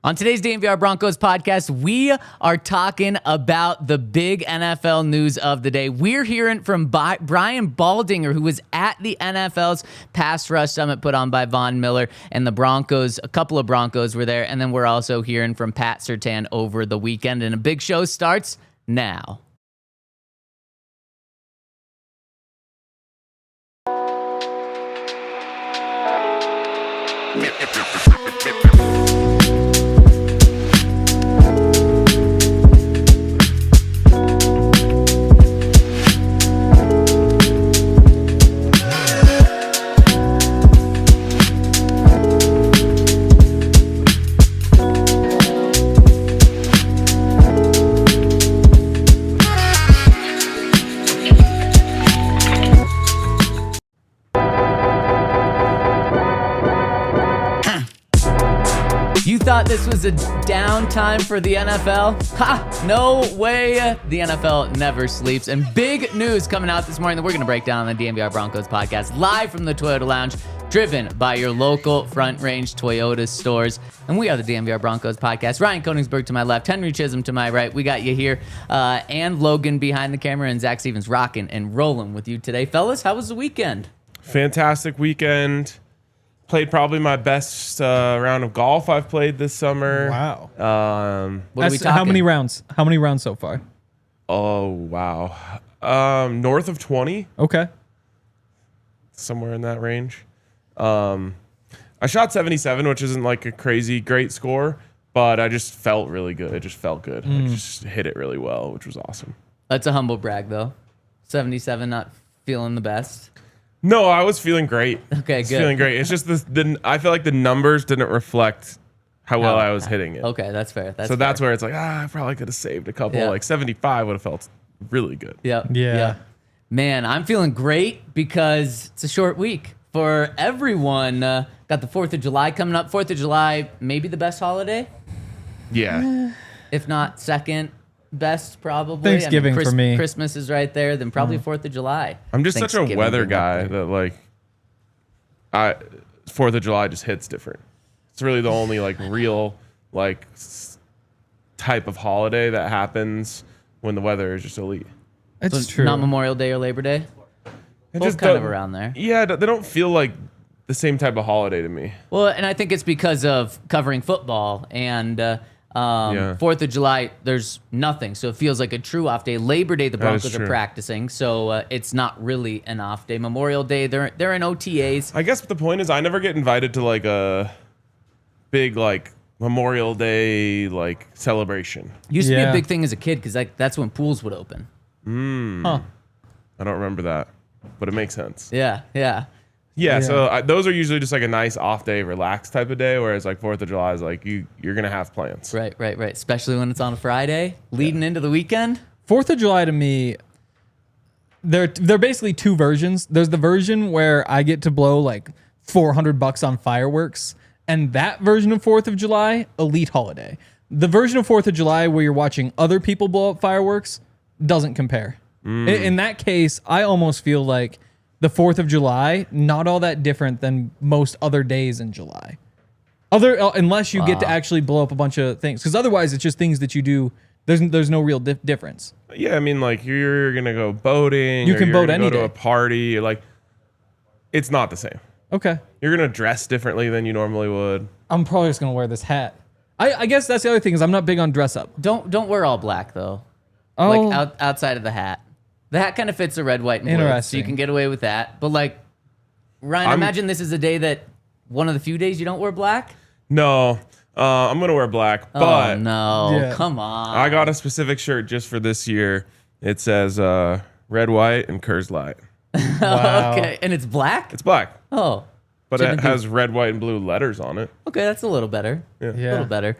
On today's DNVR Broncos podcast, we are talking about the big NFL news of the day. We're hearing from Brian Baldinger, who was at the NFL's Pass Rush Summit put on by Von Miller, and the Broncos, a couple of Broncos were there, and then we're also hearing from Pat Surtain over the weekend, and a big show starts now. Thought this was a downtime for the NFL? Ha! No way. The NFL never sleeps. And big news coming out this morning that we're going to break down on the DNVR Broncos podcast, live from the Toyota Lounge, driven by your local Front Range Toyota stores. And we are the DNVR Broncos podcast. Ryan Koenigsberg to my left, Henry Chisholm to my right. We got you here, and Logan behind the camera, and Zac Stevens rocking and rolling with you today. Fellas, how was the weekend? Fantastic weekend. Played probably my best round of golf I've played this summer. Wow. What are we talking? How many rounds? How many rounds so far? Oh, wow. North of 20. Okay. Somewhere in that range. I shot 77, which isn't like a crazy great score, but I just felt really good. It just felt good. I just hit it really well, which was awesome. That's a humble brag, though. 77, not feeling the best. No, I was feeling great. Okay, good. Feeling great. It's just I feel like the numbers didn't reflect how well I was hitting it. Okay, that's fair. That's where it's like, I probably could have saved a couple. Yeah. Like 75 would have felt really good. Yeah. Man, I'm feeling great because it's a short week for everyone. Got the 4th of July coming up. 4th of July, maybe the best holiday, Yeah. if not second best, probably. Thanksgiving for me. Christmas is right there, then probably 4th of July. I'm just such a Thanksgiving weather being up guy there. that like 4th of July just hits different. It's really the only like real like type of holiday that happens when the weather is just elite. It's So true. Not Memorial Day or Labor Day? It Both just kind of don't- around there. Yeah, they don't feel like the same type of holiday to me. Well, and I think it's because of covering football and 4th of July, there's nothing. So it feels like a true off day. Labor Day, the That is Broncos are true. practicing. So it's not really an off day. Memorial Day, they're in OTAs. I guess the point is I never get invited to like a big like Memorial Day like celebration. Used to be a Yeah. big thing as a kid because that's when pools would open. Huh. I don't remember that, but it makes sense. Yeah. Yeah, so those are usually just like a nice off day, relaxed type of day, whereas like 4th of July is like you're going to have plans. Right. Especially when it's on a Friday, leading into the weekend. 4th of July to me, they're basically two versions. There's the version where I get to blow like $400 on fireworks, and that version of 4th of July, elite holiday. The version of 4th of July where you're watching other people blow up fireworks doesn't compare. In that case, I almost feel like the 4th of July, not all that different than most other days in July. Unless you get to actually blow up a bunch of things. Because otherwise, it's just things that you do. There's no real difference. Yeah, I mean, like you're going to go boating. You or can you're boat gonna any go to day. a party. Like, it's not the same. Okay. You're going to dress differently than you normally would. I'm probably just going to wear this hat. I guess that's the other thing is I'm not big on dress up. Don't wear all black though. Oh, Like outside of the hat. The hat kind of fits the red, white, and blue, so Interesting. you can get away with that. But like, Ryan, imagine this is a day that one of the few days you don't wear black. No, I'm going to wear black, but Oh no! Yeah. Come on. I got a specific shirt just for this year. It says red, white, and Kerrs Light. wow. Okay, and it's black. It's black, Oh, but Shouldn't it be- has red, white, and blue letters on it. okay, that's a little better. Yeah. A little better.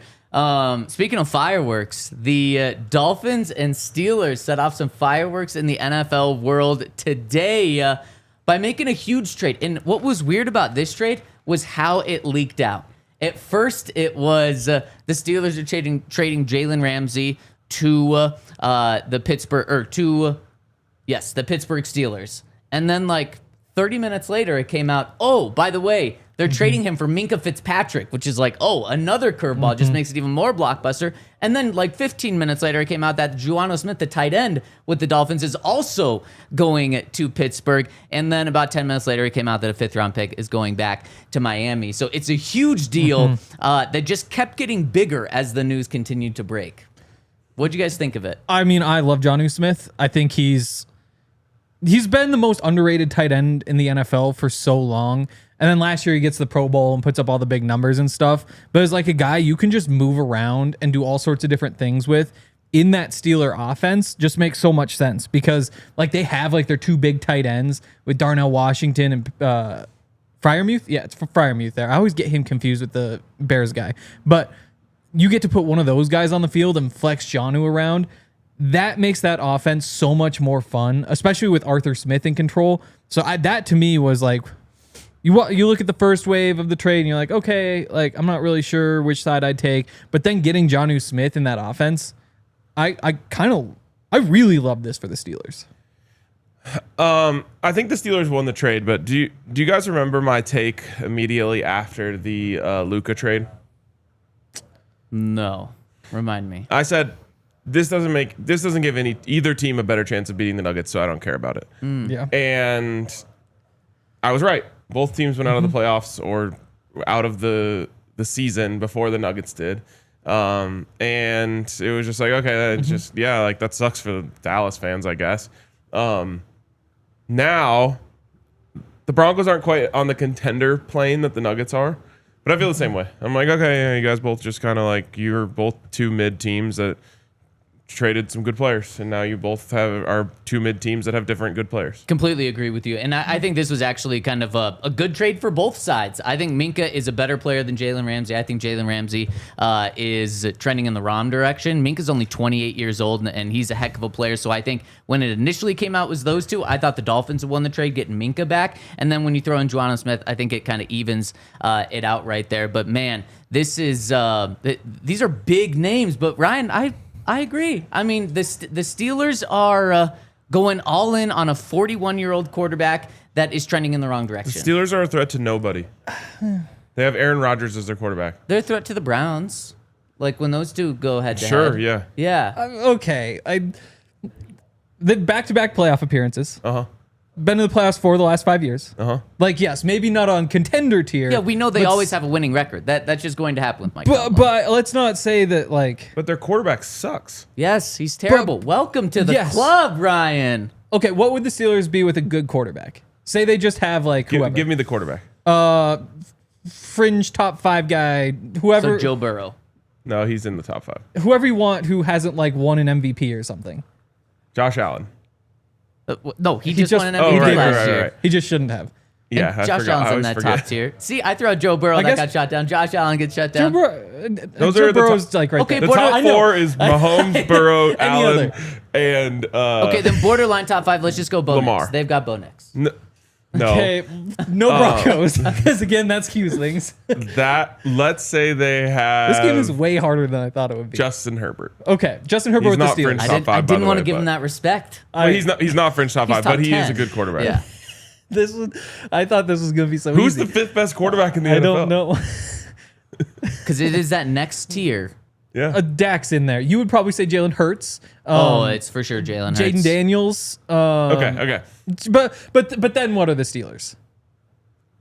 Speaking of fireworks, the Dolphins and Steelers set off some fireworks in the NFL world today by making a huge trade. And what was weird about this trade was how it leaked out. At first, it was the Steelers are trading Jalen Ramsey to the Pittsburgh Pittsburgh Steelers, and then like 30 minutes later, it came out. Oh, by the way, They're trading him for Minkah Fitzpatrick, which is like, oh, another curveball, just makes it even more blockbuster. And then like 15 minutes later, it came out that Juwan Smith, the tight end with the Dolphins, is also going to Pittsburgh. And then about 10 minutes later, it came out that a 5th-round pick is going back to Miami. So it's a huge deal that just kept getting bigger as the news continued to break. What'd you guys think of it? I mean, I love Jonnu Smith. I think he's been the most underrated tight end in the NFL for so long. And then last year he gets the Pro Bowl and puts up all the big numbers and stuff. But as like a guy you can just move around and do all sorts of different things with in that Steeler offense just makes so much sense because like they have like their 2 big tight ends with Darnell Washington and Freiermuth. Yeah, it's for Freiermuth there. I always get him confused with the Bears guy. But you get to put one of those guys on the field and flex Jonnu around. That makes that offense so much more fun, especially with Arthur Smith in control. So that to me was like, you look at the first wave of the trade and you're like, okay, like I'm not really sure which side I'd take. But then getting Jonnu Smith in that offense, I really love this for the Steelers. I think the Steelers won the trade, but do you guys remember my take immediately after the Luka trade? No. Remind me. I said this doesn't give either team a better chance of beating the Nuggets, so I don't care about it. Yeah. And I was right. Both teams went out of the playoffs or out of the season before the Nuggets did. And it was just like, okay, that just like that sucks for the Dallas fans, I guess. Now the Broncos aren't quite on the contender plane that the Nuggets are. But I feel the same way. I'm like, okay, yeah, you guys both just kind of like, you're both 2 mid teams that traded some good players, and now you both are 2 mid teams that have different good players. Completely agree with you. And I think this was actually kind of a good trade for both sides. I think Minkah is a better player than Jalen Ramsey. I think Jalen Ramsey is trending in the wrong direction. Minkah's only 28 years old, and he's a heck of a player. So I think when it initially came out was those two, I thought the Dolphins would won the trade getting Minkah back. And then when you throw in Juwan Smith, I think it kind of evens it out right there. But man, this is these are big names. But Ryan, I agree. I mean, the Steelers are going all in on a 41-year-old quarterback that is trending in the wrong direction. The Steelers are a threat to nobody. They have Aaron Rodgers as their quarterback. They're a threat to the Browns. Like when those two go head to head. Sure, yeah. Yeah. Okay. The back-to-back playoff appearances. Uh-huh. Been to the playoffs 4 of the last 5 years. Uh-huh. Like, yes, maybe not on contender tier. Yeah, we know they always have a winning record. That's just going to happen with Mike Tomlin. But let's not say that, like... But their quarterback sucks. Yes, he's terrible. Welcome to the club, Ryan. Okay, what would the Steelers be with a good quarterback? Say they just have, like, whoever. Give me the quarterback. Fringe top 5 guy, whoever... So Joe Burrow. No, he's in the top 5. Whoever you want who hasn't, like, won an MVP or something. Josh Allen. No, he just won an MVP last year. Right. He just shouldn't have. Yeah, and Josh Allen's in that top tier. See, I throw out Joe Burrow that got shot down. Josh Allen gets shut down. Joe Burrow's like right there. The top 4 is Mahomes, Burrow, Allen, and okay, then borderline top 5. Let's just go Bo Lamar. Nix. They've got Bo Nix. No. Okay, no Broncos, because again, that's Q's things. Let's say they have. This game is way harder than I thought it would be. Justin Herbert. Okay, Justin Herbert He's with not the Steelers. fringe top 5, I didn't by want the to give way, him that respect. Well, he's not fringe top 5, but he is a 10. good quarterback. Yeah. I thought this was gonna be so Who's easy. the 5th best quarterback in the NFL? I don't know. Because it is that next tier. Yeah. A Dak's in there. You would probably say Jalen Hurts. It's for sure Jalen Hurts. Jaden Daniels. Okay. But then what are the Steelers?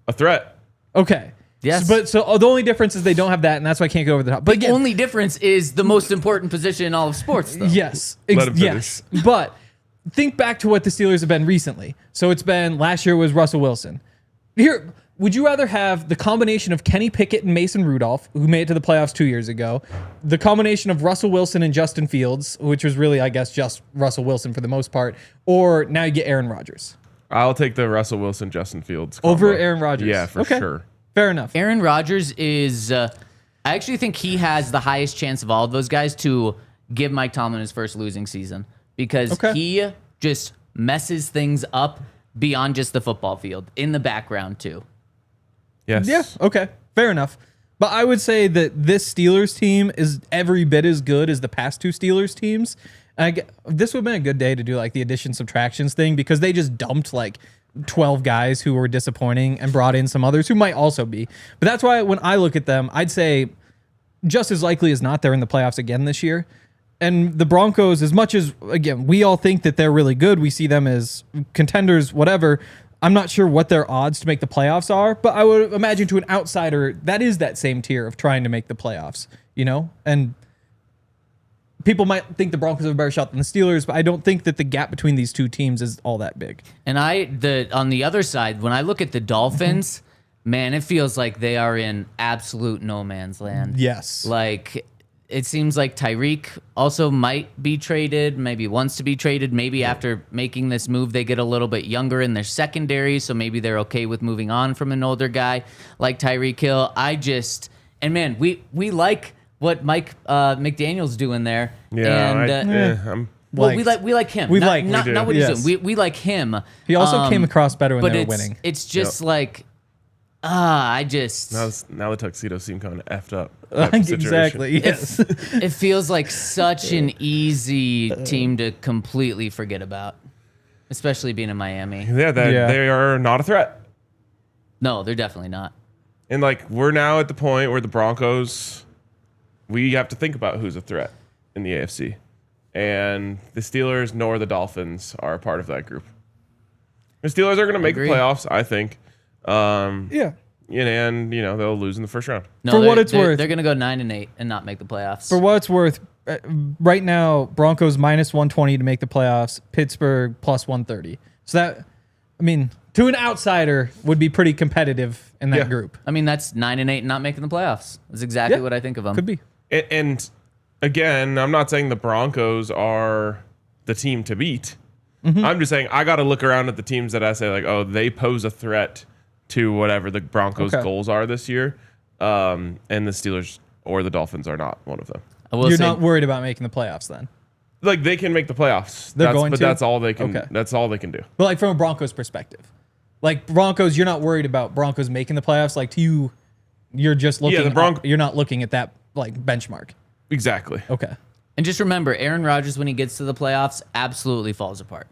A threat. Okay. Yes. So the only difference is they don't have that, and that's why I can't go over the top. But The again, only difference is the most important position in all of sports, though. yes. Let him Yes. But think back to what the Steelers have been recently. So it's been last year was Russell Wilson. Here, would you rather have the combination of Kenny Pickett and Mason Rudolph, who made it to the playoffs 2 years ago, the combination of Russell Wilson and Justin Fields, which was really, I guess, just Russell Wilson for the most part, or now you get Aaron Rodgers? I'll take the Russell Wilson, Justin Fields combo. Over Aaron Rodgers. Yeah, for sure. Fair enough. Aaron Rodgers is, I actually think he has the highest chance of all of those guys to give Mike Tomlin his first losing season because he just messes things up beyond just the football field, in the background too. Yes. Yeah, okay. Fair enough. But I would say that this Steelers team is every bit as good as the past 2 Steelers teams. This would have been a good day to do like the addition subtractions thing because they just dumped like 12 guys who were disappointing and brought in some others who might also be. But that's why when I look at them, I'd say just as likely as not they're in the playoffs again this year. And the Broncos, as much as, again, we all think that they're really good, we see them as contenders, whatever. I'm not sure what their odds to make the playoffs are, but I would imagine to an outsider, that is that same tier of trying to make the playoffs, you know? And people might think the Broncos have a better shot than the Steelers, but I don't think that the gap between these two teams is all that big. And on the other side, when I look at the Dolphins, man, it feels like they are in absolute no man's land. Yes. Like, it seems like Tyreek also might be traded, maybe wants to be traded. Maybe after making this move, they get a little bit younger in their secondary, so maybe they're okay with moving on from an older guy like Tyreek Hill. And man, we like what Mike McDaniel's doing there. Yeah, well, we like him. Not what he's doing. We like him. He also came across better when they were winning. It's just like, now the tuxedos seem kind of effed up. Exactly. Yes. It feels like such an easy team to completely forget about, especially being in Miami. Yeah, they are not a threat. No, they're definitely not. And like we're now at the point where the Broncos, we have to think about who's a threat in the AFC, and the Steelers nor the Dolphins are a part of that group. The Steelers are going to make the playoffs, I think. Yeah. And they'll lose in the first round. No, for what it's worth, they're going to go 9-8 and not make the playoffs. For what it's worth, right now Broncos minus 120 to make the playoffs. Pittsburgh plus 130. So that, I mean, to an outsider, would be pretty competitive in that group. I mean, that's 9-8 and not making the playoffs. That's exactly what I think of them. Could be. And again, I'm not saying the Broncos are the team to beat. Mm-hmm. I'm just saying I got to look around at the teams that I say like, oh, they pose a threat to whatever the Broncos' goals are this year, and the Steelers or the Dolphins are not one of them. You're not worried about making the playoffs then? Like they can make the playoffs. That's all they can. Okay. That's all they can do. But like from a Broncos perspective, like Broncos, you're not worried about Broncos making the playoffs. Like to you, you're just looking. You're not looking at that like benchmark. Exactly. Okay. And just remember, Aaron Rodgers when he gets to the playoffs absolutely falls apart,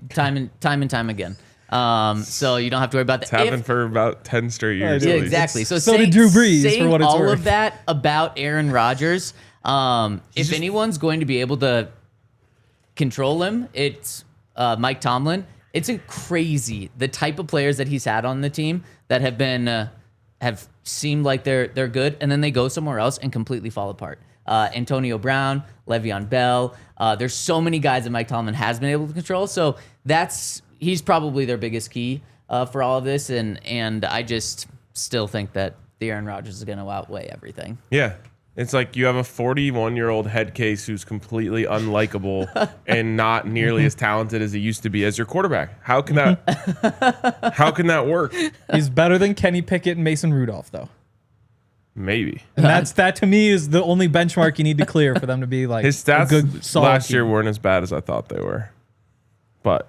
time and time again. So you don't have to worry about that. It's happened for about 10 straight years. Yeah, exactly. So did Drew Brees, for what it's all worth. of that about Aaron Rodgers. If anyone's going to be able to control him, it's Mike Tomlin. It's crazy the type of players that he's had on the team that have seemed like they're good, and then they go somewhere else and completely fall apart. Antonio Brown, Le'Veon Bell. There's so many guys that Mike Tomlin has been able to control. So he's probably their biggest key for all of this, and I just still think that the Aaron Rodgers is going to outweigh everything. Yeah. It's like you have a 41-year-old head case who's completely unlikable and not nearly as talented as he used to be as your quarterback. How can that work? He's better than Kenny Pickett and Mason Rudolph, though. Maybe. And that to me is the only benchmark you need to clear for them to be like his stats a good, solid last team. year weren't as bad as I thought they were. But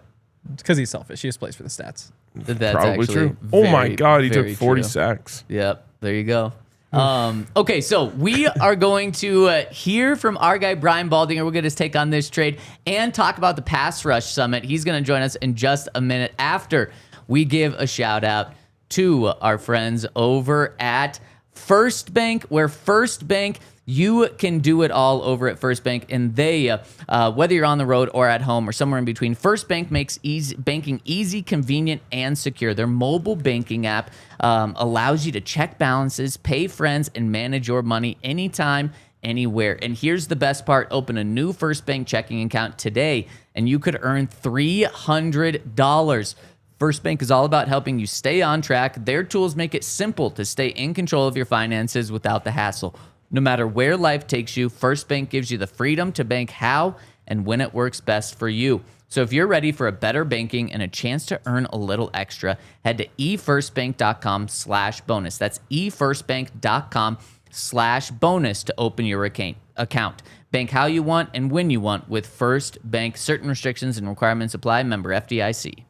it's because he's selfish. He just plays for the stats. That's probably true. Oh my God, he took 40 sacks. Yep, there you go. Okay, so we are going to hear from our guy Brian Baldinger. We'll get his take on this trade and talk about the Pass Rush Summit. He's going to join us in just a minute after we give a shout out to our friends over at First Bank, where First Bank, you can do it all over at First Bank, and they, whether you're on the road or at home or somewhere in between, First Bank makes banking easy, convenient, and secure. Their mobile banking app allows you to check balances, pay friends, and manage your money anytime, anywhere. And here's the best part. Open a new First Bank checking account today, and you could earn $300. First Bank is all about helping you stay on track. Their tools make it simple to stay in control of your finances without the hassle. No matter where life takes you, First Bank gives you the freedom to bank how and when it works best for you. So if you're ready for a better banking and a chance to earn a little extra, head to efirstbank.com/bonus. That's efirstbank.com/bonus to open your account. Bank how you want and when you want with First Bank. Certain restrictions and requirements apply. Member FDIC.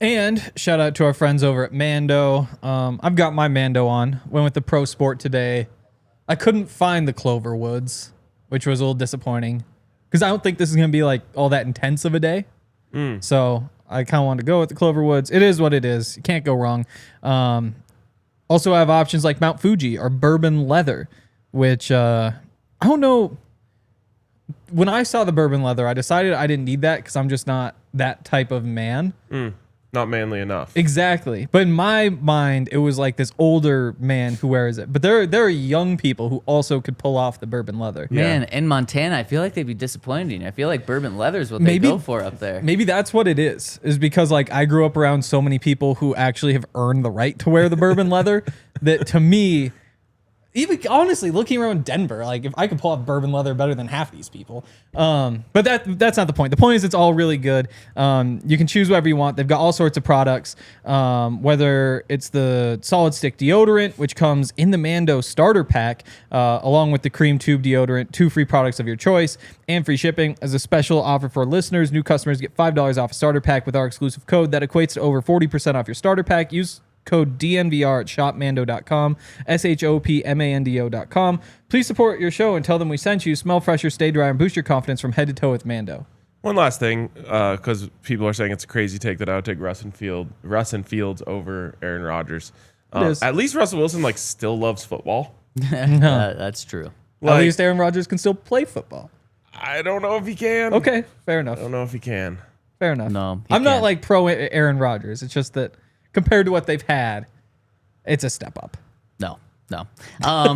And shout out to our friends over at Mando. I've got my Mando on. Went with the Pro Sport today. I couldn't find the Clover Woods, which was a little disappointing because I don't think this is going to be like all that intense of a day. So I kind of wanted to go with the Cloverwoods. It is what it is. You can't go wrong. Also, I have options like Mount Fuji or bourbon leather, which I don't know. When I saw the bourbon leather, I decided I didn't need that because I'm just not that type of man. Not manly enough. Exactly. But in my mind, it was like this older man who wears it. But there are young people who also could pull off the bourbon leather. Man, in Montana, I feel like they'd be disappointed in you. I feel like bourbon leather is what they go for up there. Maybe that's what it is because like I grew up around so many people who actually have earned the right to wear the bourbon leather that to me, even honestly, looking around Denver, like if I could pull off bourbon leather better than half these people. But that's not the point. The point is it's all really good. You can choose whatever you want. They've got all sorts of products, whether it's the solid stick deodorant, which comes in the Mando starter pack, along with the cream tube deodorant, 2 free products of your choice, and free shipping. As a special offer for listeners, new customers get $5 off a starter pack with our exclusive code. That equates to over 40% off your starter pack. Use code DNVR at shopmando.com, shopmando.com. Please support your show and tell them we sent you. Smell fresher, stay dry, and boost your confidence from head to toe with Mando. One last thing, because people are saying it's a crazy take that I would take Russ and Fields over Aaron Rodgers. At least Russell Wilson still loves football. That's true. At least Aaron Rodgers can still play football. I don't know if he can. Okay, fair enough. I don't know if he can. Fair enough. No, I'm not pro Aaron Rodgers. It's just that compared to what they've had, it's a step up. No.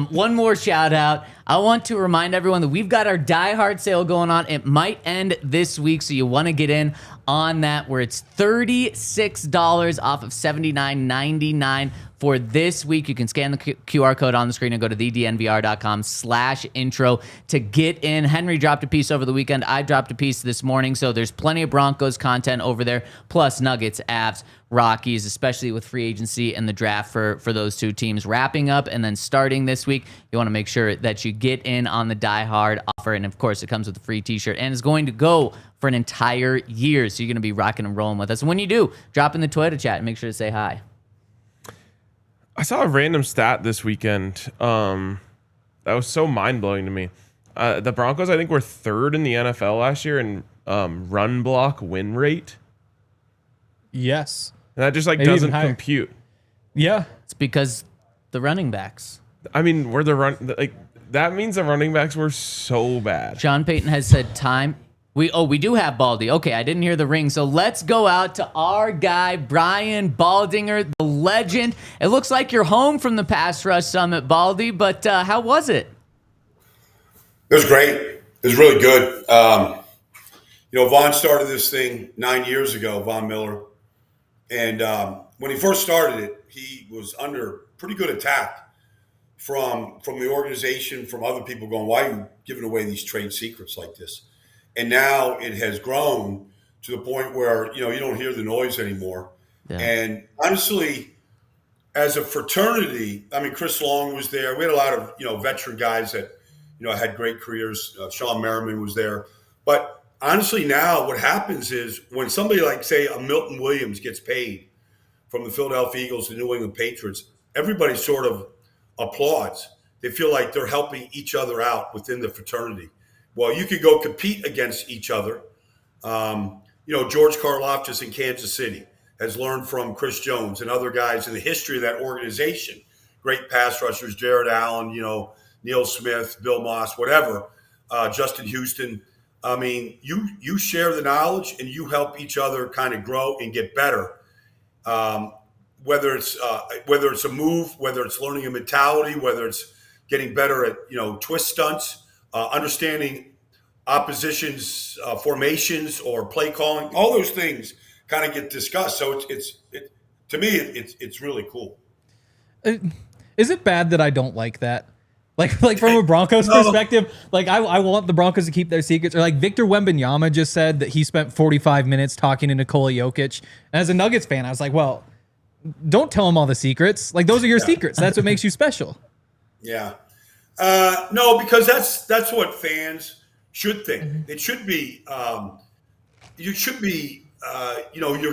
One more shout out. I want to remind everyone that we've got our Die Hard sale going on. It might end this week, so you want to get in on that, where it's $36 off of $79.99 for this week. You can scan the QR code on the screen and go to thednvr.com/intro to get in. Henry dropped a piece over the weekend. I dropped a piece this morning, so there's plenty of Broncos content over there, plus Nuggets, Avs, Rockies, especially with free agency and the draft for those two teams wrapping up and then starting this week. You want to make sure that you get in on the Die Hard offer, and of course it comes with a free t-shirt and is going to go for an entire year, so you're going to be rocking and rolling with us. And when you do, drop in the Twitter chat and make sure to say hi. I saw a random stat this weekend that was so mind-blowing to me. The Broncos, I think, were 3rd in the NFL last year in run block win rate. Yes. And that just doesn't compute. Yeah. It's because the running backs. I mean, that means the running backs were so bad. Sean Payton has said time. We do have Baldy. Okay, I didn't hear the ring. So let's go out to our guy, Brian Baldinger, the legend. It looks like you're home from the Pass Rush Summit, Baldy, but how was it? It was great. It was really good. Vaughn started this thing 9 years ago, Von Miller. And when he first started it, he was under pretty good attack from the organization, from other people going, why are you giving away these trade secrets like this? And now it has grown to the point where, you don't hear the noise anymore. Yeah. And honestly, as a fraternity, I mean, Chris Long was there. We had a lot of, veteran guys that, had great careers. Sean Merriman was there. But honestly, now what happens is when somebody like, say, a Milton Williams gets paid from the Philadelphia Eagles to New England Patriots, everybody sort of applauds. They feel like they're helping each other out within the fraternity. Well, you could go compete against each other. George Karlaftis in Kansas City has learned from Chris Jones and other guys in the history of that organization. Great pass rushers, Jared Allen, Neil Smith, Bill Moss, whatever, Justin Houston. I mean, you share the knowledge and you help each other kind of grow and get better. Whether it's a move, whether it's learning a mentality, whether it's getting better at twist stunts. Understanding opposition's formations or play calling, all those things kind of get discussed. So to me, it's really cool. Is it bad that I don't like that? Like from a Broncos perspective, I want the Broncos to keep their secrets. Or like Victor Wembanyama just said that he spent 45 minutes talking to Nikola Jokic. And as a Nuggets fan, I was like, well, don't tell him all the secrets. Those are your secrets. That's what makes you special. Yeah. No, because that's what fans should think. It should be, your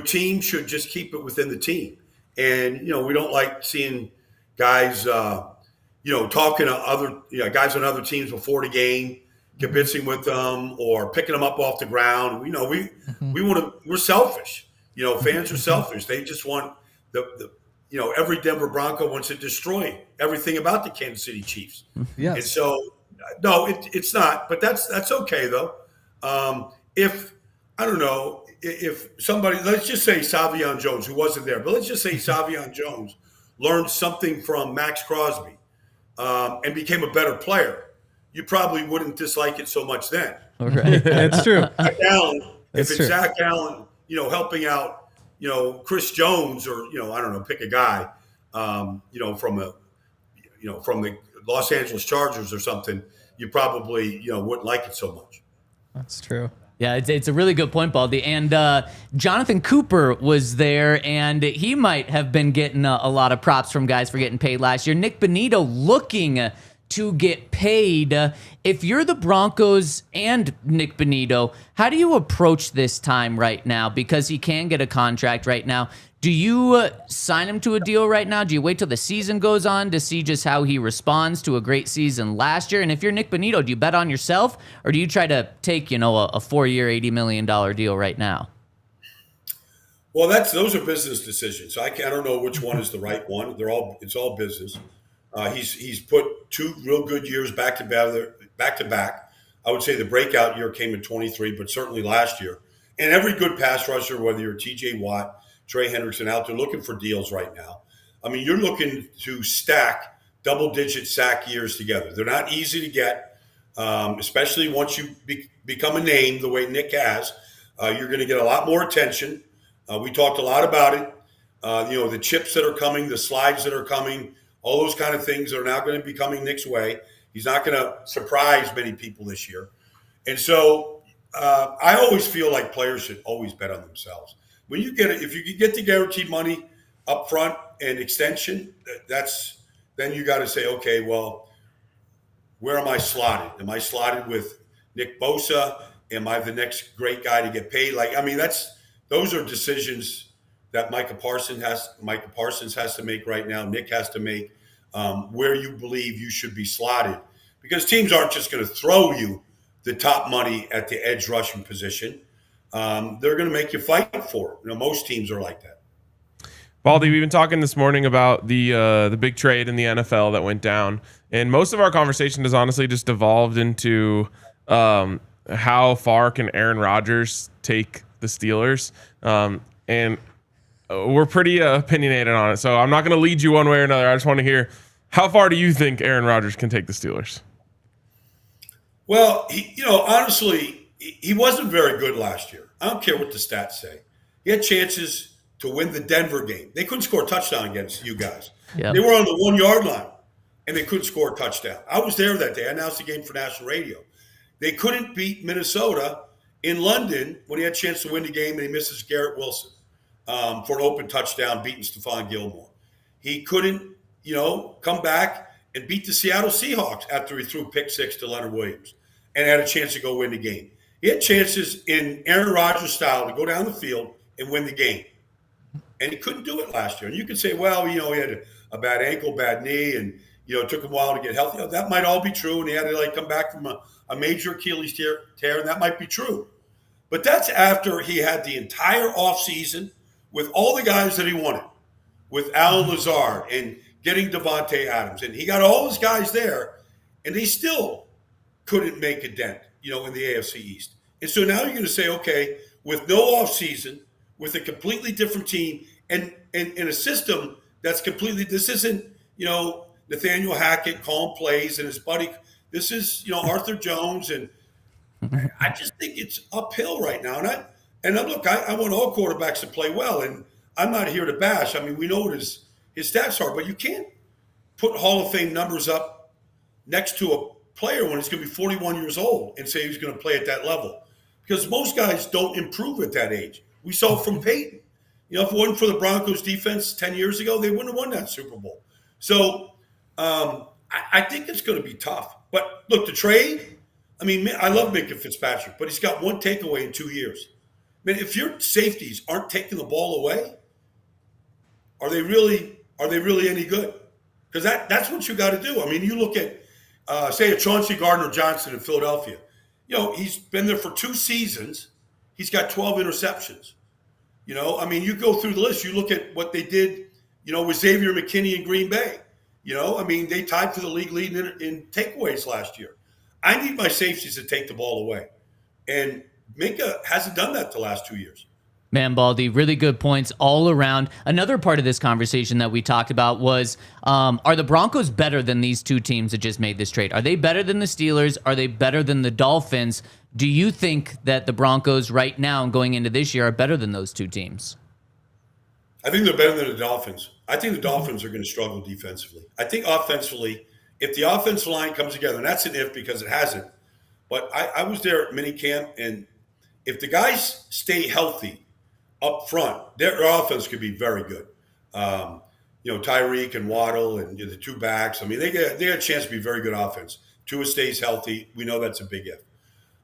team should just keep it within the team. And, we don't like seeing guys, talking to other guys on other teams before the game, kibitzing with them or picking them up off the ground. We're selfish. Fans are selfish. They just want every Denver Bronco wants to destroy everything about the Kansas City Chiefs. Yes. And so, no, it's not. But that's okay though. If I don't know if somebody, let's just say Savion Jones, who wasn't there, but let's just say Savion Jones learned something from Maxx Crosby and became a better player, you probably wouldn't dislike it so much then. Right. That's true. If it's Zach Allen, helping out, Chris Jones or, I don't know, pick a guy, from the Los Angeles Chargers or something, you probably, wouldn't like it so much. That's true. Yeah, it's a really good point, Baldy. And Jonathon Cooper was there, and he might have been getting a lot of props from guys for getting paid last year. Nik Bonitto looking to get paid. If you're the Broncos and Nik Bonitto, how do you approach this time right now? Because he can get a contract right now. Do you sign him to a deal right now? Do you wait till the season goes on to see just how he responds to a great season last year? And if you're Nik Bonitto, do you bet on yourself, or do you try to take, a 4-year, $80 million deal right now? Well, those are business decisions. I don't know which one is the right one. It's all business. He's put 2 real good years back to back. I would say the breakout year came in 23, but certainly last year. And every good pass rusher, whether you're T.J. Watt, Trey Hendrickson, out there looking for deals right now. I mean, you're looking to stack double-digit sack years together. They're not easy to get, especially once you become a name the way Nick has. You're going to get a lot more attention. We talked a lot about it. The chips that are coming, the slides that are coming, all those kind of things are now going to be coming Nick's way. He's not going to surprise many people this year. And so I always feel like players should always bet on themselves. When you if you get the guaranteed money up front and extension, then you got to say, okay, well, where am I slotted? Am I slotted with Nick Bosa? Am I the next great guy to get paid? Those are decisions that Micah Parsons has to make right now. Nick has to make where you believe you should be slotted, because teams aren't just going to throw you the top money at the edge rushing position. They're going to make you fight for it. Most teams are like that. Baldy, we've been talking this morning about the big trade in the NFL that went down, and most of our conversation has honestly just devolved into how far can Aaron Rodgers take the Steelers, and we're pretty opinionated on it. So I'm not going to lead you one way or another. I just want to hear, how far do you think Aaron Rodgers can take the Steelers? Well, honestly, he wasn't very good last year. I don't care what the stats say. He had chances to win the Denver game. They couldn't score a touchdown against you guys. Yep. They were on the 1-yard line, and they couldn't score a touchdown. I was there that day. I announced the game for national radio. They couldn't beat Minnesota in London when he had a chance to win the game, and he misses Garrett Wilson for an open touchdown, beating Stephon Gilmore. He couldn't, come back and beat the Seattle Seahawks after he threw pick 6 to Leonard Williams and had a chance to go win the game. He had chances in Aaron Rodgers style to go down the field and win the game. And he couldn't do it last year. And you could say, well, he had a bad ankle, bad knee, and, it took him a while to get healthy. That might all be true. And he had to come back from a major Achilles tear, and that might be true. But that's after he had the entire offseason with all the guys that he wanted, with Alan Lazard and getting Devontae Adams. And he got all his guys there, and they still couldn't make a dent, in the AFC East. And so now you're going to say, okay, with no offseason, with a completely different team, and in a system that's completely, this isn't, Nathaniel Hackett calling plays and his buddy. This is, Arthur Jones. And I just think it's uphill right now. And look, I want all quarterbacks to play well. And I'm not here to bash. I mean, we know what his stats are, but you can't put Hall of Fame numbers up next to a player when he's going to be 41 years old and say he's going to play at that level, because most guys don't improve at that age. We saw from Peyton. If it wasn't for the Broncos defense 10 years ago, they wouldn't have won that Super Bowl. So I think it's going to be tough. But look, the trade, I love Minkah Fitzpatrick, but he's got one takeaway in 2 years. If your safeties aren't taking the ball away, are they really any good? Because that's what you got to do. You look at, say, a CJ Gardner-Johnson in Philadelphia. He's been there for 2 seasons. He's got 12 interceptions. You know, I mean, you go through the list. You look at what they did, you know, with Xavier McKinney in Green Bay. You know, I mean, they tied for the league lead in takeaways last year. I need my safeties to take the ball away. And Minka hasn't done that the last 2 years. Man, Baldy, really good points all around. Another part of this conversation that we talked about was, are the Broncos better than these two teams that just made this trade? Are they better than the Steelers? Are they better than the Dolphins? Do you think that the Broncos right now and going into this year are better than those two teams? I think they're better than the Dolphins. I think the Dolphins are going to struggle defensively. I think offensively, if the offensive line comes together, and that's an if because it hasn't, but I was there at minicamp, and if the guys stay healthy up front, their offense could be very good. You know, Tyreek and Waddle and the two backs. I mean, they got a chance to be very good offense. Tua stays healthy. We know that's a big if.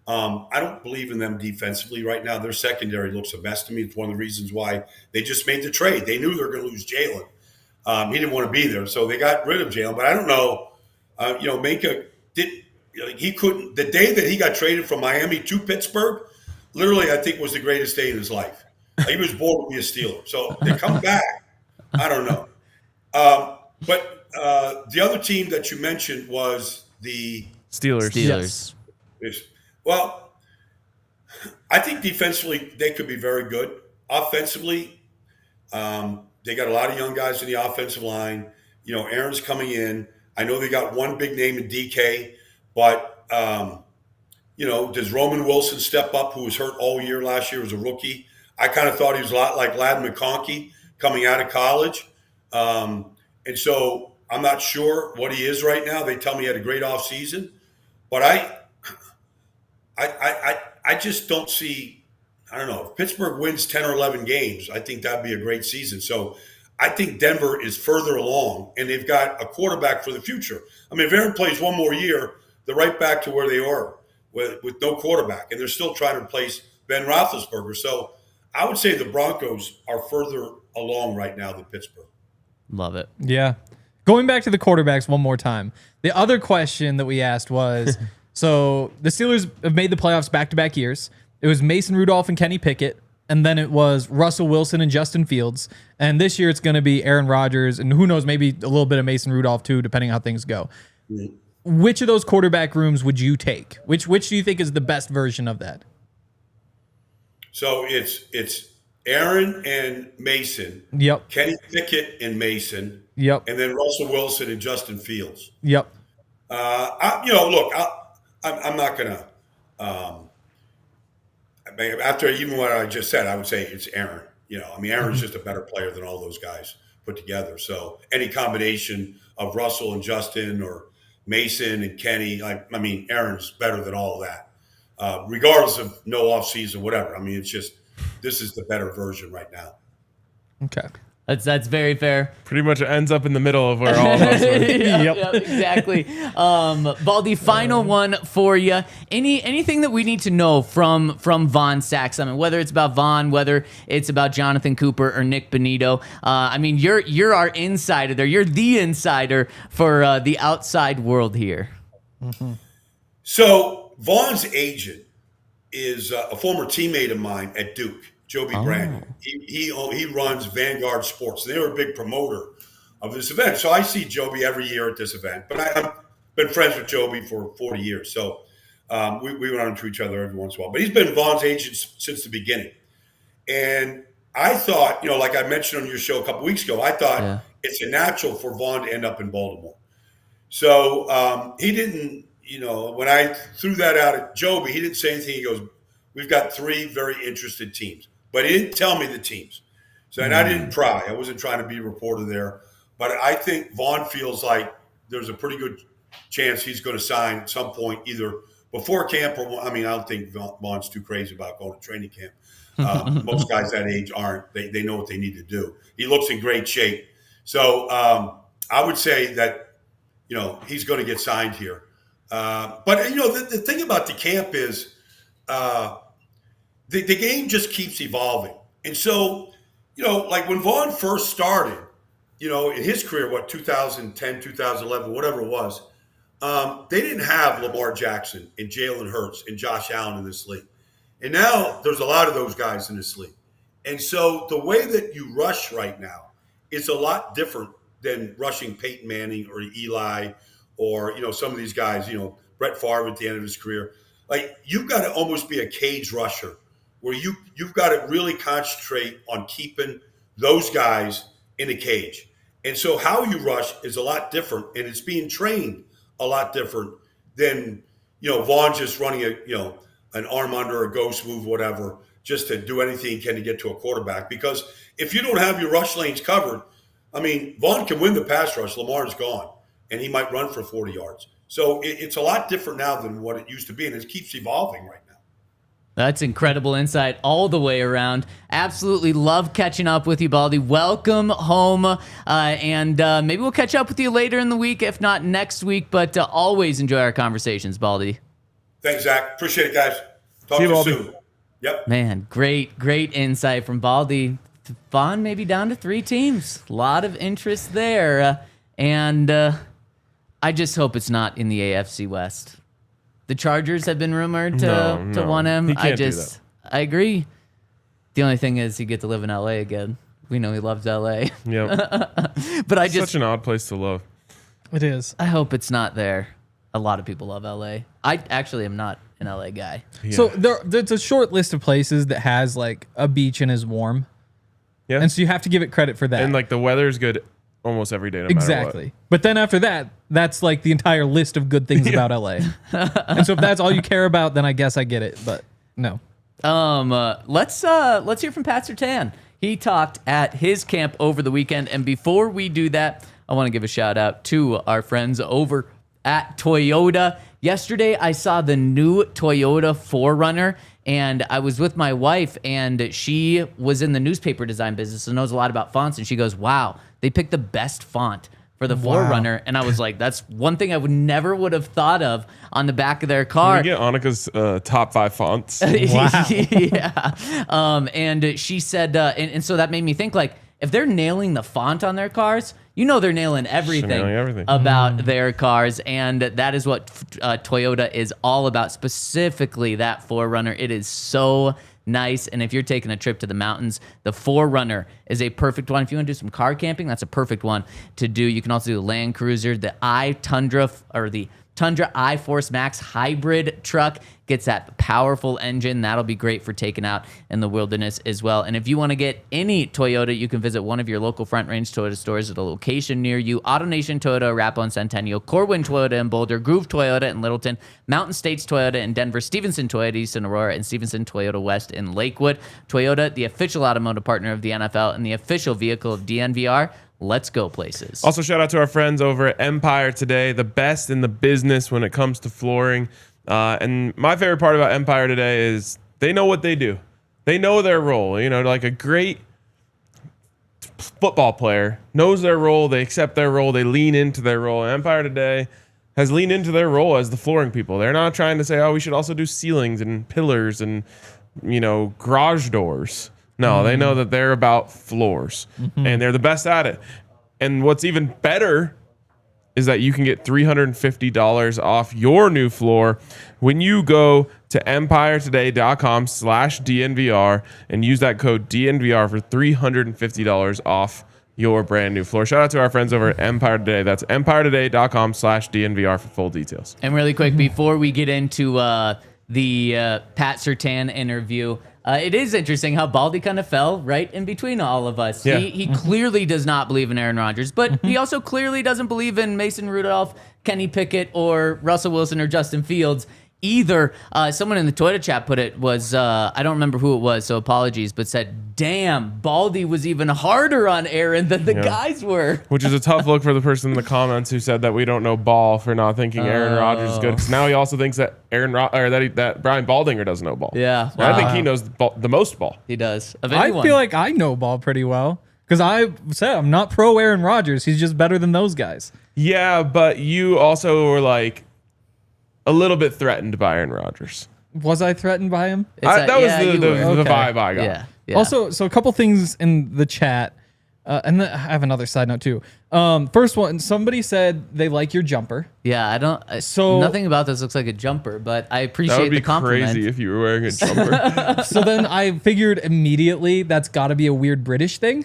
I don't believe in them defensively right now. Their secondary looks a mess to me. It's one of the reasons why they just made the trade. They knew they were going to lose Jalen. He didn't want to be there, so they got rid of Jalen. But I don't know. You know, Minka he couldn't. The day that he got traded from Miami to Pittsburgh, literally, I think was the greatest day in his life. He was born to be a Steeler. So they come back. I don't know. But the other team that you mentioned was the Steelers. Steelers. Yes. Well, I think defensively they could be very good. Offensively, they got a lot of young guys in the offensive line. You know, Aaron's coming in. I know they got one big name in DK, but you know, does Roman Wilson step up, who was hurt all year last year as a rookie? I kind of thought he was a lot like Lad McConkey coming out of college. And so I'm not sure what he is right now. They tell me he had a great offseason. But I just don't see – I don't know. If Pittsburgh wins 10 or 11 games, I think that would be a great season. So I think Denver is further along, and they've got a quarterback for the future. I mean, if Aaron plays one more year, they're right back to where they are with no quarterback, and they're still trying to replace Ben Roethlisberger. So – I would say the Broncos are further along right now than Pittsburgh. Love it. Yeah. Going back to the quarterbacks one more time. The other question that we asked was, so the Steelers have made the playoffs back-to-back years. It was Mason Rudolph and Kenny Pickett, and then it was Russell Wilson and Justin Fields. And this year it's going to be Aaron Rodgers, and who knows, maybe a little bit of Mason Rudolph too, depending on how things go. Mm-hmm. Which of those quarterback rooms would you take? Which do you think is the best version of that? So it's Aaron and Mason. Yep. Kenny Pickett and Mason. Yep. And then Russell Wilson and Justin Fields. Yep. Look, I'm not going to after even what I just said, I would say it's Aaron. You know, I mean, Aaron's just a better player than all those guys put together. So any combination of Russell and Justin or Mason and Kenny, I mean, Aaron's better than all of that. Regardless of no offseason, whatever. I mean, it's just this is the better version right now. Okay. That's very fair. Pretty much ends up in the middle of where all of us were. Yep, exactly. Baldy, final one for you. Anything that we need to know from Von Sachs? I mean, whether it's about Von, whether it's about Jonathon Cooper or Nik Bonitto. I mean, you're our insider there. You're the insider for the outside world here. Mm-hmm. So Von's agent is a former teammate of mine at Duke, Joby Brandon. He runs Vanguard Sports. They were a big promoter of this event. So I see Joby every year at this event. But I've been friends with Joby for 40 years. So we run into each other every once in a while. But he's been Von's agent since the beginning. And I thought, you know, like I mentioned on your show a couple weeks ago, I thought it's a natural for Von to end up in Baltimore. So he didn't. You know, when I threw that out at Joby, he didn't say anything. He goes, we've got 3 very interested teams. But he didn't tell me the teams. So, and I didn't pry. I wasn't trying to be a reporter there. But I think Von feels like there's a pretty good chance he's going to sign at some point, either before camp or, I mean, I don't think Von's too crazy about going to training camp. Most guys that age aren't. They know what they need to do. He looks in great shape. So I would say that, you know, he's going to get signed here. But, you know, the thing about the camp is the game just keeps evolving. And so, you know, like when Von first started, you know, in his career, 2010, 2011, whatever it was, they didn't have Lamar Jackson and Jalen Hurts and Josh Allen in this league. And now there's a lot of those guys in this league. And so the way that you rush right now is a lot different than rushing Peyton Manning or Eli or, some of these guys, Brett Favre at the end of his career. Like, you've got to almost be a cage rusher where you've got to really concentrate on keeping those guys in a cage. And so how you rush is a lot different, and it's being trained a lot different than, Vaughn just running an arm under, a ghost move, whatever, just to do anything he can to get to a quarterback. Because if you don't have your rush lanes covered, Vaughn can win the pass rush. Lamar's gone, and he might run for 40 yards. So it's a lot different now than what it used to be, and it keeps evolving right now. That's incredible insight all the way around. Absolutely love catching up with you, Baldy. Welcome home, and maybe we'll catch up with you later in the week, if not next week, but always enjoy our conversations, Baldy. Thanks, Zach. Appreciate it, guys. Talk to you soon. Yep. Man, great insight from Baldy. Vaughn maybe down to 3 teams. A lot of interest there, and I just hope it's not in the AFC West. The Chargers have been rumored to want him. He can't do that. I agree. The only thing is he gets to live in LA again. We know he loves LA. Yep. But such an odd place to love. It is. I hope it's not there. A lot of people love LA. I actually am not an LA guy. Yeah. So there's a short list of places that has like a beach and is warm. Yeah. And so you have to give it credit for that. And like the weather's good almost every day, no exactly. matter what. But then after that, that's like the entire list of good things about LA. And so if that's all you care about, then I guess I get it. But no. Let's hear from Pat Surtain. He talked at his camp over the weekend, and before we do that, I want to give a shout out to our friends over at Toyota. Yesterday, I saw the new Toyota 4Runner, and I was with my wife, and she was in the newspaper design business and knows a lot about fonts, and she goes, wow, they picked the best font for the 4Runner. And I was like, that's one thing I would have thought of on the back of their car. Can we get Annika's top 5 fonts? Wow. Yeah. And she said, and so that made me think, like, if they're nailing the font on their cars, they're nailing everything about their cars. And that is what Toyota is all about, specifically that 4Runner. It is so nice. And if you're taking a trip to the mountains, the 4Runner is a perfect one. If you want to do some car camping, that's a perfect one to do. You can also do the Land Cruiser, the Tundra iForce Max hybrid truck. Gets that powerful engine. That'll be great for taking out in the wilderness as well. And if you want to get any Toyota, you can visit one of your local Front Range Toyota stores at a location near you. AutoNation Toyota, Arapahoe and Centennial, Corwin Toyota in Boulder, Groove Toyota in Littleton, Mountain States Toyota in Denver, Stevenson Toyota East in Aurora, and Stevenson Toyota West in Lakewood. Toyota, the official automotive partner of the NFL and the official vehicle of DNVR. Let's go places. Also, shout out to our friends over at Empire Today, the best in the business when it comes to flooring. And my favorite part about Empire Today is they know what they do. They know their role. Like a great football player knows their role. They accept their role. They lean into their role. And Empire Today has leaned into their role as the flooring people. They're not trying to say, oh, we should also do ceilings and pillars and, garage doors. No, they know that they're about floors, and they're the best at it. And what's even better is that you can get $350 off your new floor when you go to empiretoday.com/DNVR and use that code DNVR for $350 off your brand new floor. Shout out to our friends over at Empire Today. That's empiretoday.com/DNVR for full details. And really quick, before we get into the Pat Surtain interview, it is interesting how Baldy kind of fell right in between all of us. Yeah. He clearly does not believe in Aaron Rodgers, but he also clearly doesn't believe in Mason Rudolph, Kenny Pickett, or Russell Wilson or Justin Fields either. Someone in the Toyota chat put it was, I don't remember who it was, so apologies, but said, damn, Baldy was even harder on Aaron than the guys were. Which is a tough look for the person in the comments who said that we don't know ball for not thinking Aaron Rodgers is good. Because now he also thinks that that Brian Baldinger doesn't know ball. Yeah. Wow. I think he knows the most ball. He does. Of I anyone. feel like I know ball pretty well because I said I'm not pro Aaron Rodgers. He's just better than those guys. Yeah, but you also were like a little bit threatened by Aaron Rodgers. Was I threatened by him? That was the you were. vibe I got. Yeah. Also, so a couple things in the chat. I have another side note too. First one, somebody said they like your jumper. Yeah, I don't. So- nothing about this looks like a jumper, but I That appreciate would be the compliment. crazy if you were wearing a jumper. So then I figured immediately that's got to be a weird British thing,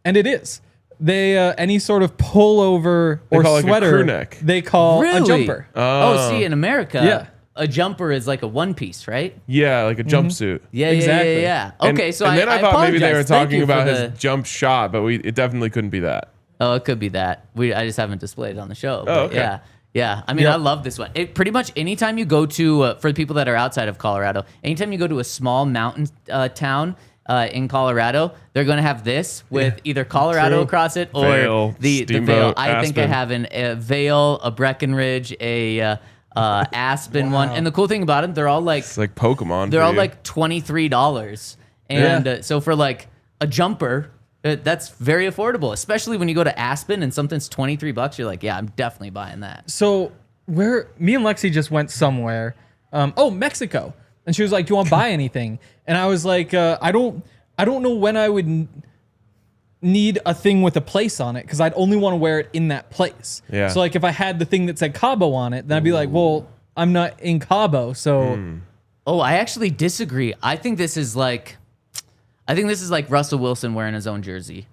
and it is. They any sort of pullover or call it like a sweater crew neck. they call Really? a jumper. Oh, see, in America, Yeah. a jumper is like a one piece, right? Yeah, like a jumpsuit. Yeah, Exactly. yeah. And- Okay, so and then I thought maybe they were apologize. Thank talking you for about the- his jump shot, but it definitely couldn't be that. Oh, it could be that. I just haven't displayed it on the show. But okay. Yeah. Yeah. I mean, I love this one. It pretty much anytime you go to, for the people that are outside of Colorado, anytime you go to a small mountain town in Colorado, they're going to have this with either Colorado True. across it or Vail, the Vail. Steamboat, I think I Aspen. have a Vail, a Breckenridge, a Aspen one. And the cool thing about them, they're all like, It's like Pokemon. they're for all you. like $23. And so for like a jumper, that's very affordable, especially when you go to Aspen and something's $23. You're like, yeah, I'm definitely buying that. So me and Lexi just went somewhere. Mexico. And she was like, do you want to buy anything? And I was like, I don't know when I would need a thing with a place on it because I'd only want to wear it in that place. Yeah. So like if I had the thing that said Cabo on it, then I'd be like, well, I'm not in Cabo. So Oh, I actually disagree. I think this is like Russell Wilson wearing his own jersey.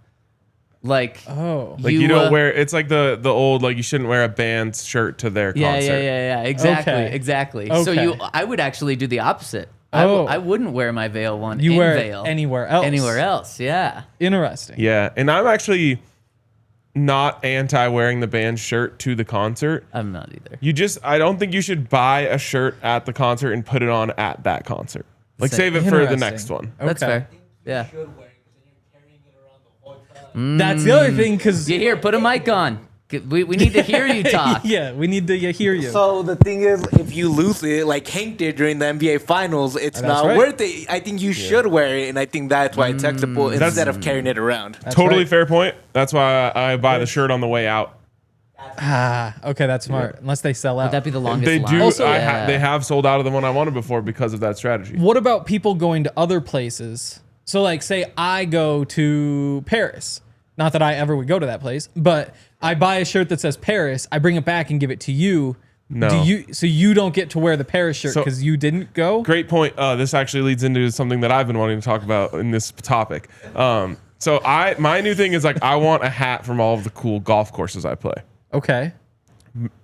Like, Like you don't wear. It's like the old like you shouldn't wear a band's shirt to their Yeah, concert. yeah. Exactly, Okay. exactly. Okay. So I would actually do the opposite. Oh. I wouldn't wear my Vail one. you in wear Vail. it anywhere else. Anywhere else, yeah. Interesting. Yeah, and I'm actually not anti wearing the band's shirt to the concert. I'm not either. I don't think you should buy a shirt at the concert and put it on at that concert. Like Sa- save it for the Interesting. next one. That's Okay. fair. Yeah. That's the other thing because You here? Put a mic on. We need to hear you talk. yeah, we need to hear you. So the thing is, if you lose it, like Hank did during the NBA Finals, it's That's not right. worth it. I think you should wear it, and I think that's why it's acceptable instead of carrying it around. Totally right. fair point. That's why I buy the shirt on the way out. Okay, that's smart. Unless they sell out. Would that be the longest They line? do. Also- They have sold out of the one I wanted before because of that strategy. What about people going to other places? So, like, say I go to Paris. Not that I ever would go to that place, but I buy a shirt that says Paris. I bring it back and give it to you. No. So you don't get to wear the Paris shirt So- because you didn't go? Great point. This actually leads into something that I've been wanting to talk about in this topic. So my new thing is like I want a hat from all of the cool golf courses I play. Okay.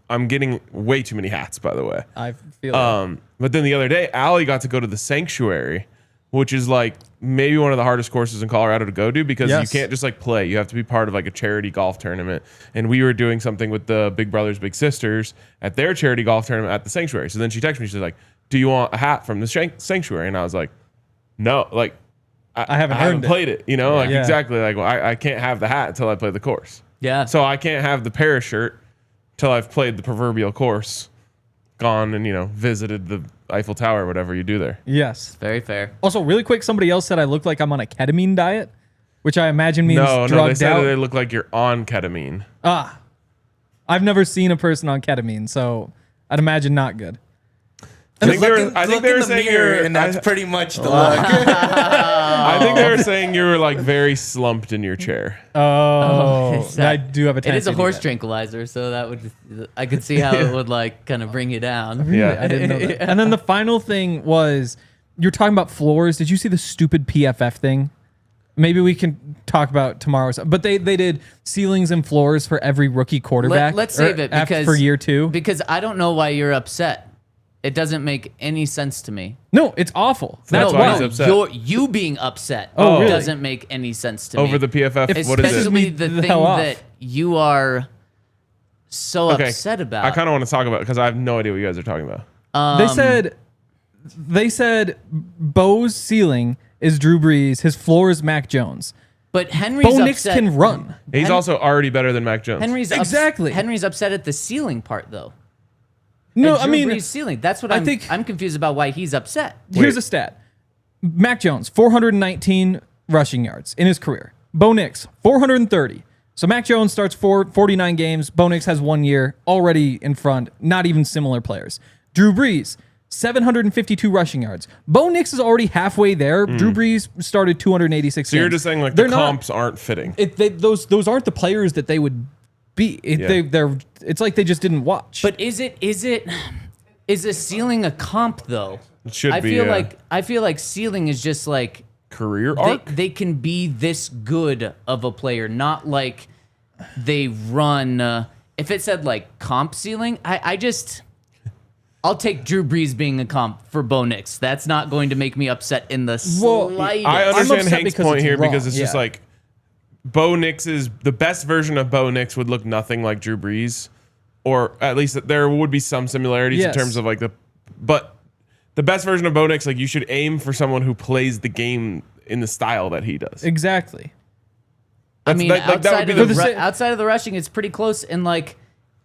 I'm getting way too many hats, by the way. I feel that. But then the other day, Allie got to go to the Sanctuary, which is like maybe one of the hardest courses in Colorado to go to because Yes. you can't just like play. You have to be part of like a charity golf tournament. And we were doing something with the Big Brothers Big Sisters at their charity golf tournament at the Sanctuary. So then she texted me. She's like, "Do you want a hat from the Sanctuary?" And I was like, "No, like I haven't earned it." played it. You know, like Yeah. exactly. Like well, I can't have the hat until I play the course. Yeah. So I can't have the Paris shirt till I've played the proverbial course, gone and visited the Eiffel Tower, whatever you do there. Yes. Very fair. Also, really quick, somebody else said I look like I'm on a ketamine diet, which I imagine means No, they drugged said out. they look like you're on ketamine. I've never seen a person on ketamine, so I'd imagine not good. I think they were Look in the saying mirror, you're. and that's pretty much the look. I think they were saying you were like very slumped in your chair. Oh, that- I do have a It tendency is a to do horse that. tranquilizer, so that would I could see how it would like kind of bring you down. Yeah. I didn't know that. And then the final thing was you're talking about floors. Did you see the stupid PFF thing? Maybe we can talk about tomorrow. But they did ceilings and floors for every rookie quarterback. Let's save it because for year 2. Because I don't know why you're upset. It doesn't make any sense to me. No, it's awful. That's no, why no, he's upset. you being upset Oh, really? doesn't make any sense to me. Over the PFF, what is it? Especially the The thing hell off. that you are so upset about. I kind of want to talk about it because I have no idea what you guys are talking about. They said Bo's ceiling is Drew Brees. His floor is Mac Jones. But Henry's Bo Nix upset. can run. He's also already better than Mac Jones. Exactly. Henry's upset at the ceiling part though. No, And I Drew mean, Brees' ceiling. That's what I think- I'm confused about why he's upset. here's Wait. a stat. Mac Jones, 419 rushing yards in his career. Bo Nix, 430. So Mac Jones starts 49 games. Bo Nix has 1 year, already in front, not even similar players. Drew Brees, 752 rushing yards. Bo Nix is already halfway there. Drew Brees started 286. So you're just saying like the comps aren't fitting. Those aren't the players that they would be. It's like they just didn't watch. But is a ceiling a comp though? It should I be. feel like ceiling is just like career arc. They can be this good of a player, not like they run. If it said like comp ceiling, I'll take Drew Brees being a comp for Bo Nix. That's not going to make me upset in the slightest. I understand upset Hank's because point it's here wrong, because it's just like Bo Nix is the best version of Bo Nix would look nothing like Drew Brees, or at least there would be some similarities in terms of like but the best version of Bo Nix, like you should aim for someone who plays the game in the style that he does. Exactly. I mean, outside of the rushing, it's pretty close.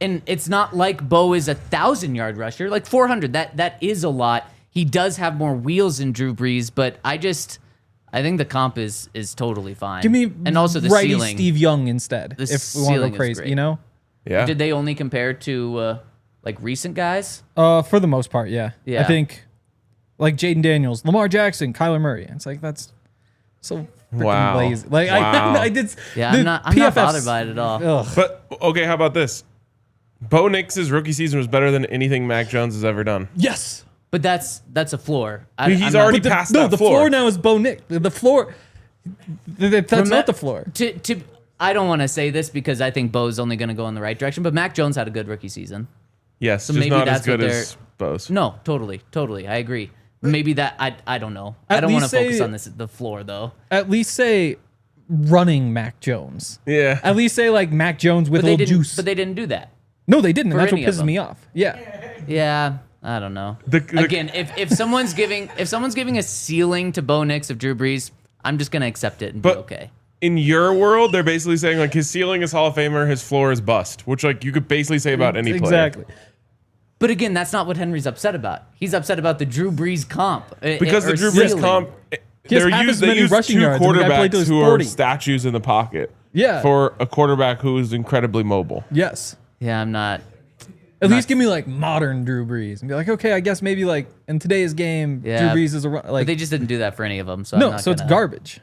And it's not like Bo is 1,000-yard rusher. Like 400, that is a lot. He does have more wheels than Drew Brees, but I think the comp is totally fine. Give me and also the righty ceiling. Steve Young instead. If we want to go crazy, you know. Yeah. Did they only compare to like recent guys? For the most part, yeah. Yeah. I think like Jaden Daniels, Lamar Jackson, Kyler Murray. It's like that's so freaking lazy. Like I did. Yeah, I'm not bothered by it at all. Ugh. But okay, how about this? Bo Nix's rookie season was better than anything Mac Jones has ever done. Yes. But that's a floor. He's already past that the floor now is Bo Nix. The floor. That's not the floor. I don't want to say this because I think Bo's only going to go in the right direction, but Mac Jones had a good rookie season. Yes, So just maybe not that's as good what as Bo's. No, totally. I agree. Maybe that I don't know. I don't want to focus on the floor though. At least say running Mac Jones. Yeah. At least say like Mac Jones with But a they little didn't. juice. But they didn't do that. No, they didn't. And that's what any of pisses them. me off. Yeah. Yeah, I don't know. Again, if someone's giving a ceiling to Bo Nix of Drew Brees, I'm just gonna accept it and be okay. In your world, they're basically saying like his ceiling is Hall of Famer, his floor is bust, which like you could basically say about any player. Exactly. But again, that's not what Henry's upset about. He's upset about the Drew Brees comp. Because the Drew Brees comp, He has they half as use many two rushing yards, and the guy played till quarterbacks he who was are 40. statues in the pocket. Yeah. For a quarterback who is incredibly mobile. Yes. Yeah, I'm not. At least give me like modern Drew Brees and be like, okay, I guess maybe like in today's game, Yeah, Drew Brees is like. But they just didn't do that for any of them. So no, I'm not so it's gonna- garbage.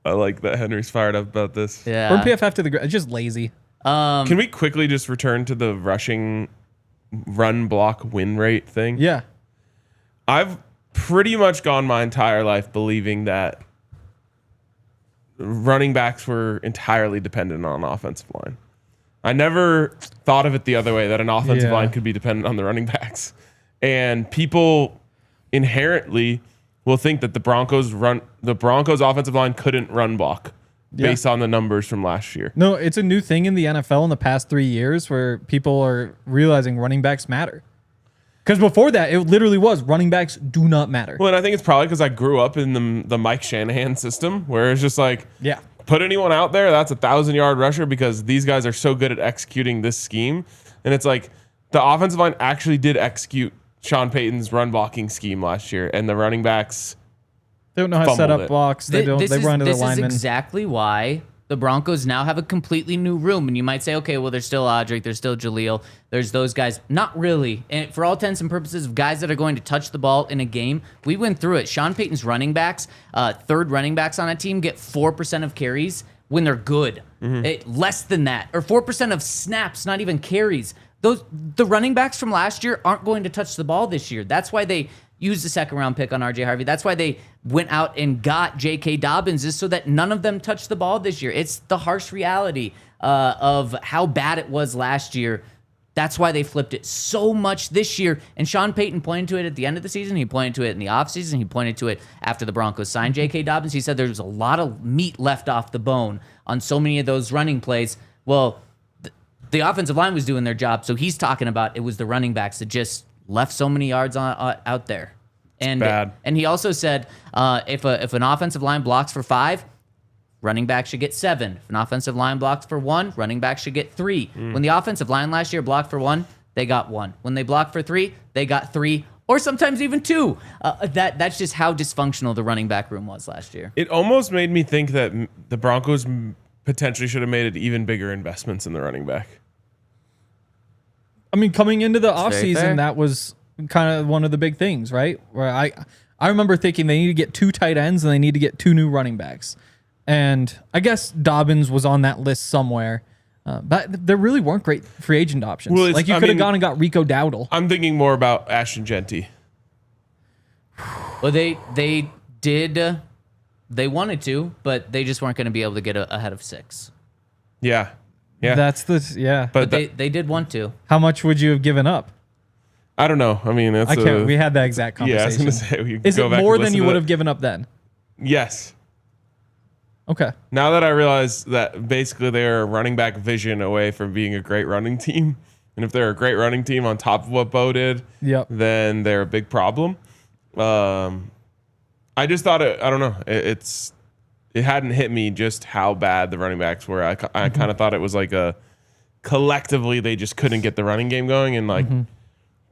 I like that Henry's fired up about this. Burn Yeah. PFF to the ground. It's just lazy. Can we quickly just return to the rushing run block win rate thing? Yeah. I've pretty much gone my entire life believing that running backs were entirely dependent on offensive line. I never thought of it the other way, that an offensive Yeah. line could be dependent on the running backs. And people inherently will think that the Broncos offensive line couldn't run block based on the numbers from last year. No, it's a new thing in the NFL in the past 3 years where people are realizing running backs matter. Because before that, it literally was running backs do not matter. Well, and I think it's probably because I grew up in the Mike Shanahan system, where it's just like, Yeah. put anyone out there, that's a 1,000-yard rusher because these guys are so good at executing this scheme. And it's like the offensive line actually did execute Sean Payton's run blocking scheme last year, and the running backs They don't know how to set fumbled up it. blocks. They run into their linemen. This is exactly why the Broncos now have a completely new room. And you might say, okay, well, there's still Audric, there's still Jaleel, there's those guys. Not really. And for all intents and purposes of guys that are going to touch the ball in a game, we went through it. Sean Payton's running backs, third running backs on a team, get 4% of carries when they're good. Less than that. Or 4% of snaps, not even carries. The running backs from last year aren't going to touch the ball this year. That's why they used the second-round pick on RJ Harvey. That's why they went out and got J.K. Dobbins, is so that none of them touched the ball this year. It's the harsh reality of how bad it was last year. That's why they flipped it so much this year. And Sean Payton pointed to it at the end of the season. He pointed to it in the offseason. He pointed to it after the Broncos signed J.K. Dobbins. He said there was a lot of meat left off the bone on so many of those running plays. Well, the offensive line was doing their job, so he's talking about it was the running backs that just left so many yards out there. And bad. And he also said if an offensive line blocks for 5, running back should get 7. If an offensive line blocks for 1, running back should get 3. When the offensive line last year blocked for 1, they got 1. When they blocked for 3, they got 3, or sometimes even 2. That's just how dysfunctional the running back room was last year. It almost made me think that the Broncos potentially should have made even bigger investments in the running back. I mean, coming into the very fair. offseason, that was kind of one of the big things, right? Where I remember thinking they need to get 2 tight ends and they need to get 2 new running backs. And I guess Dobbins was on that list somewhere. But there really weren't great free agent options. Well, like you could have gone and got Rico Dowdle. I'm thinking more about Ashton Genty. Well, they did. They wanted to, but they just weren't going to be able to get ahead of 6. Yeah. Yeah. But they did want to. How much would you have given up? I don't know. I mean, we had that exact conversation. Yeah, I was going to say. Is it more than you would have given up then? Yes. Okay. Now that I realize that basically they're a running back vision away from being a great running team, and if they're a great running team on top of what Bo did, then they're a big problem. I just thought I don't know. It hadn't hit me just how bad the running backs were. I kind of thought it was like collectively they just couldn't get the running game going, and like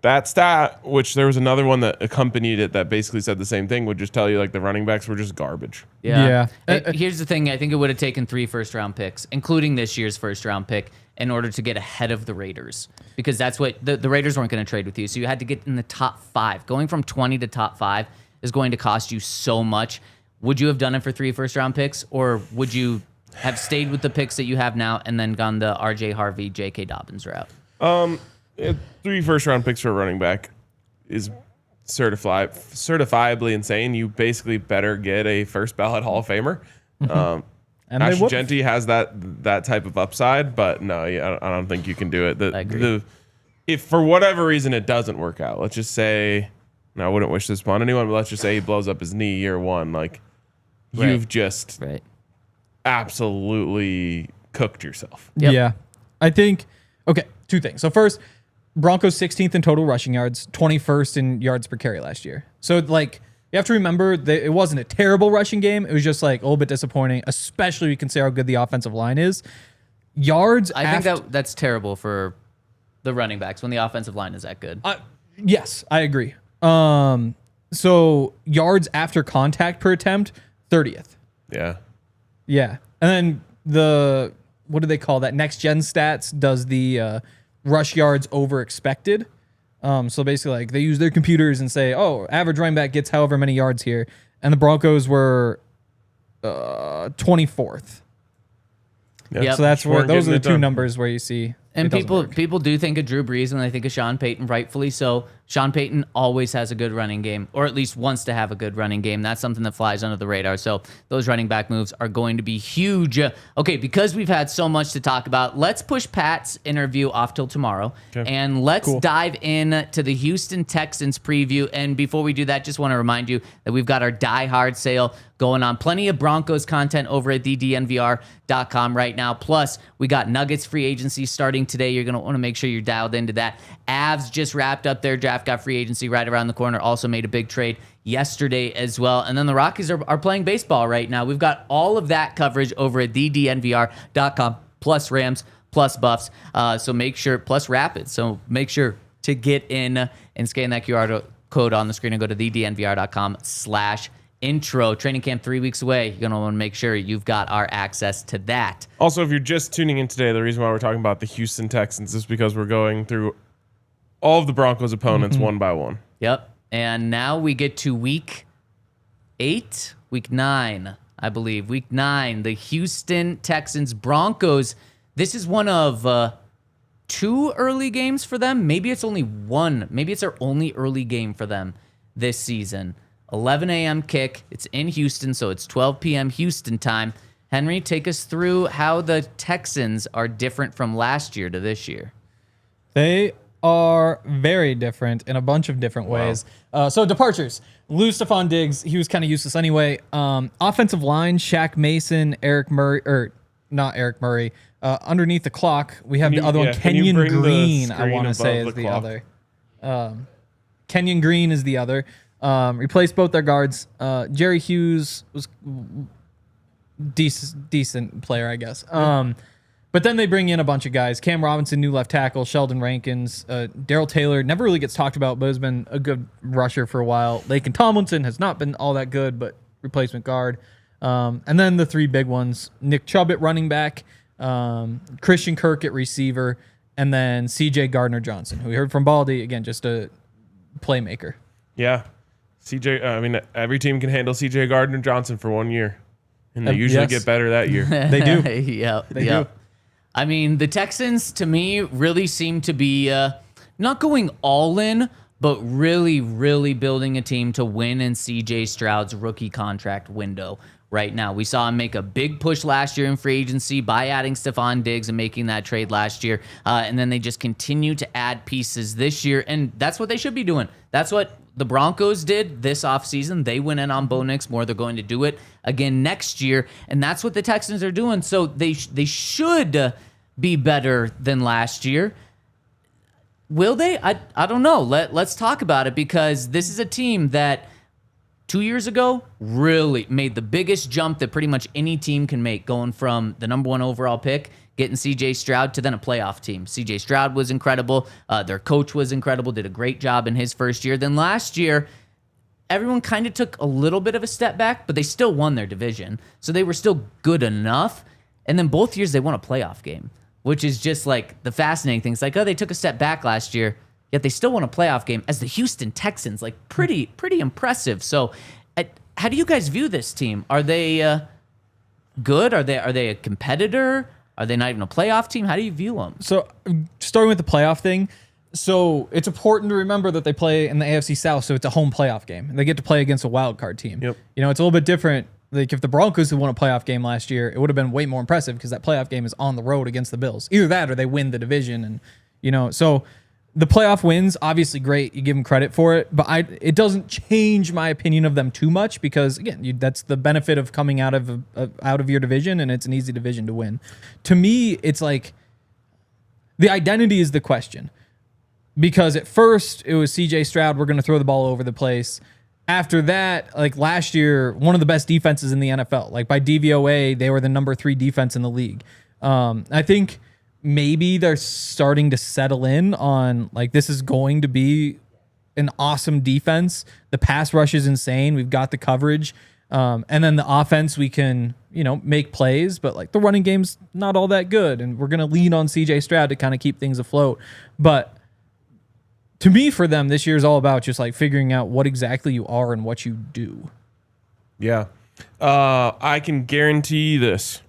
that stat, which there was another one that accompanied it that basically said the same thing, would just tell you like the running backs were just garbage. Yeah. Here's the thing. I think it would have taken 3 first-round picks, including this year's first-round pick, in order to get ahead of the Raiders, because that's what the Raiders weren't going to trade with you. So you had to get in the top 5. Going from 20 to top 5 is going to cost you so much. Would you have done it for 3 first-round picks, or would you have stayed with the picks that you have now and then gone the R.J. Harvey, J.K. Dobbins route? 3 first-round picks for a running back is certifiably insane. You basically better get a first ballot Hall of Famer. And Ashton Genty has that type of upside, but no, I don't think you can do it. I agree. If for whatever reason it doesn't work out, let's just say, I wouldn't wish this upon anyone, but let's just say he blows up his knee year 1, like you've just absolutely cooked yourself. Yep. Yeah. I think, 2 things. So first, Broncos 16th in total rushing yards, 21st in yards per carry last year. So like you have to remember that it wasn't a terrible rushing game. It was just like a little bit disappointing, especially when you consider how good the offensive line is. Yards. I think that's terrible for the running backs when the offensive line is that good. Yes, I agree. So yards after contact per attempt, 30th. Yeah. Yeah. And then what do they call that? Next Gen Stats does the rush yards over expected. So basically, like they use their computers and say, "Oh, average running back gets however many yards here," and the Broncos were 24th. Yep. So that's where those are the 2 numbers where you see. And people do think of Drew Brees when they think of Sean Payton, rightfully so. Sean Payton always has a good running game, or at least wants to have a good running game. That's something that flies under the radar. So those running back moves are going to be huge. Okay, because we've had so much to talk about, let's push Pat's interview off till tomorrow. Okay. And let's dive in to the Houston Texans preview. And before we do that, just want to remind you that we've got our Die Hard sale going on. Plenty of Broncos content over at DNVR.com right now. Plus, we got Nuggets free agency starting today. You're going to want to make sure you're dialed into that. Avs just wrapped up their draft, got free agency right around the corner. Also made a big trade yesterday as well. And then the Rockies are playing baseball right now. We've got all of that coverage over at DNVR.com, plus Rams, plus Buffs. So make sure, plus Rapids. So make sure to get in and scan that QR code on the screen and go to DNVR.com/intro. Training camp 3 weeks away. You're going to want to make sure you've got our access to that. Also, if you're just tuning in today, the reason why we're talking about the Houston Texans is because we're going through all of the Broncos opponents one by one. Yep. And now we get to week 9, I believe. Week 9, the Houston Texans Broncos. This is one of 2 early games for them. Maybe it's only 1. Maybe it's their only early game for them this season. 11 a.m. kick. It's in Houston, so it's 12 p.m. Houston time. Henry, take us through how the Texans are different from last year to this year. They are very different in a bunch of different ways. So departures. Lose Stephon Diggs. He was kind of useless anyway. Offensive line, Shaq Mason, not Eric Murray. Underneath the clock, we have the other one, Kenyon Green, I want to say is the other. Kenyon Green is the other. Replaced both their guards. Jerry Hughes was decent player, I guess. But then they bring in a bunch of guys. Cam Robinson, new left tackle. Sheldon Rankins. Daryl Taylor never really gets talked about, but has been a good rusher for a while. Laken Tomlinson has not been all that good, but replacement guard. And then the 3 big ones. Nick Chubb at running back. Christian Kirk at receiver. And then CJ Gardner-Johnson, who we heard from Baldy. Again, just a playmaker. Yeah. CJ, I mean, every team can handle CJ Gardner-Johnson for 1 year. And they usually yes. get better that year. They do. Yep. They yep. do. I mean, the Texans, to me, really seem to be not going all in, but really, really building a team to win in CJ Stroud's rookie contract window right now. We saw him make a big push last year in free agency by adding Stephon Diggs and making that trade last year. And then they just continue to add pieces this year. And that's what they should be doing. That's what the Broncos did this offseason. They went in on Bo Nix more. They're going to do it again next year. And that's what the Texans are doing. So they should be better than last year. Will they? I don't know. Let's talk about it, because this is a team that 2 years ago really made the biggest jump that pretty much any team can make, going from the number 1 overall pick, getting CJ Stroud, to then a playoff team. CJ Stroud was incredible. Their coach was incredible, did a great job in his first year. Then last year, everyone kind of took a little bit of a step back, but they still won their division. So they were still good enough. And then both years they won a playoff game, which is just like the fascinating thing. It's like, oh, they took a step back last year, yet they still won a playoff game as the Houston Texans. Like, pretty impressive. So how do you guys view this team? Are they good? Are they a competitor? Are they not even a playoff team? How do you view them? So starting with the playoff thing, so it's important to remember that they play in the AFC South, so it's a home playoff game. They get to play against a wild card team. Yep. You know, it's a little bit different. Like, if the Broncos had won a playoff game last year, it would have been way more impressive, because that playoff game is on the road against the Bills. Either that or they win the division. And, you know, so the playoff wins, obviously great. You give them credit for it. But it doesn't change my opinion of them too much, because, again, that's the benefit of coming out of your division, and it's an easy division to win. To me, it's like the identity is the question. Because at first, it was CJ Stroud, we're going to throw the ball over the place. After that, like last year, one of the best defenses in the NFL. Like, by DVOA, they were the number 3 defense in the league. I think maybe they're starting to settle in on, like, this is going to be an awesome defense. The pass rush is insane. We've got the coverage. And then the offense, we can, you know, make plays, but like the running game's not all that good. And we're going to lean on CJ Stroud to kind of keep things afloat. But to me, for them, this year is all about just like figuring out what exactly you are and what you do. Yeah. I can guarantee this.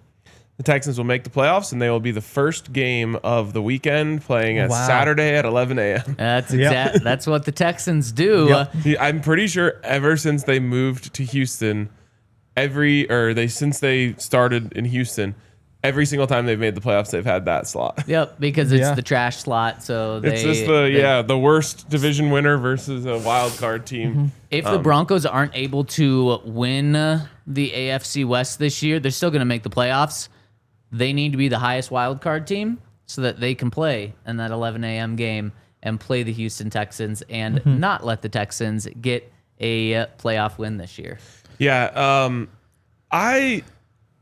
The Texans will make the playoffs, and they will be the first game of the weekend, playing at Saturday at 11 a.m. That's what the Texans do. Yep. I'm pretty sure ever since they moved to Houston, since they started in Houston, every single time they've made the playoffs, they've had that slot. Yep, because it's the trash slot. So it's just the worst division winner versus a wild card team. Mm-hmm. If the Broncos aren't able to win the AFC West this year, they're still going to make the playoffs. They need to be the highest wild card team so that they can play in that 11 a.m. game and play the Houston Texans and not let the Texans get a playoff win this year. Yeah, I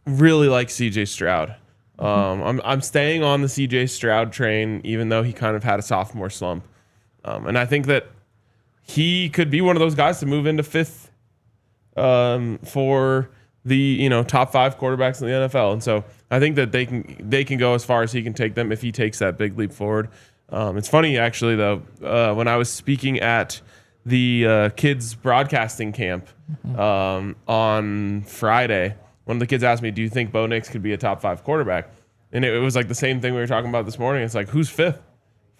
really like CJ Stroud. I'm staying on the CJ Stroud train, even though he kind of had a sophomore slump. And I think that he could be one of those guys to move into 5th for the top 5 quarterbacks in the NFL. And so I think that they can go as far as he can take them if he takes that big leap forward. It's funny, actually, though, when I was speaking at the kids broadcasting camp on Friday, one of the kids asked me, do you think Bo Nix could be a top 5 quarterback? And it was like the same thing we were talking about this morning. It's like, who's 5th?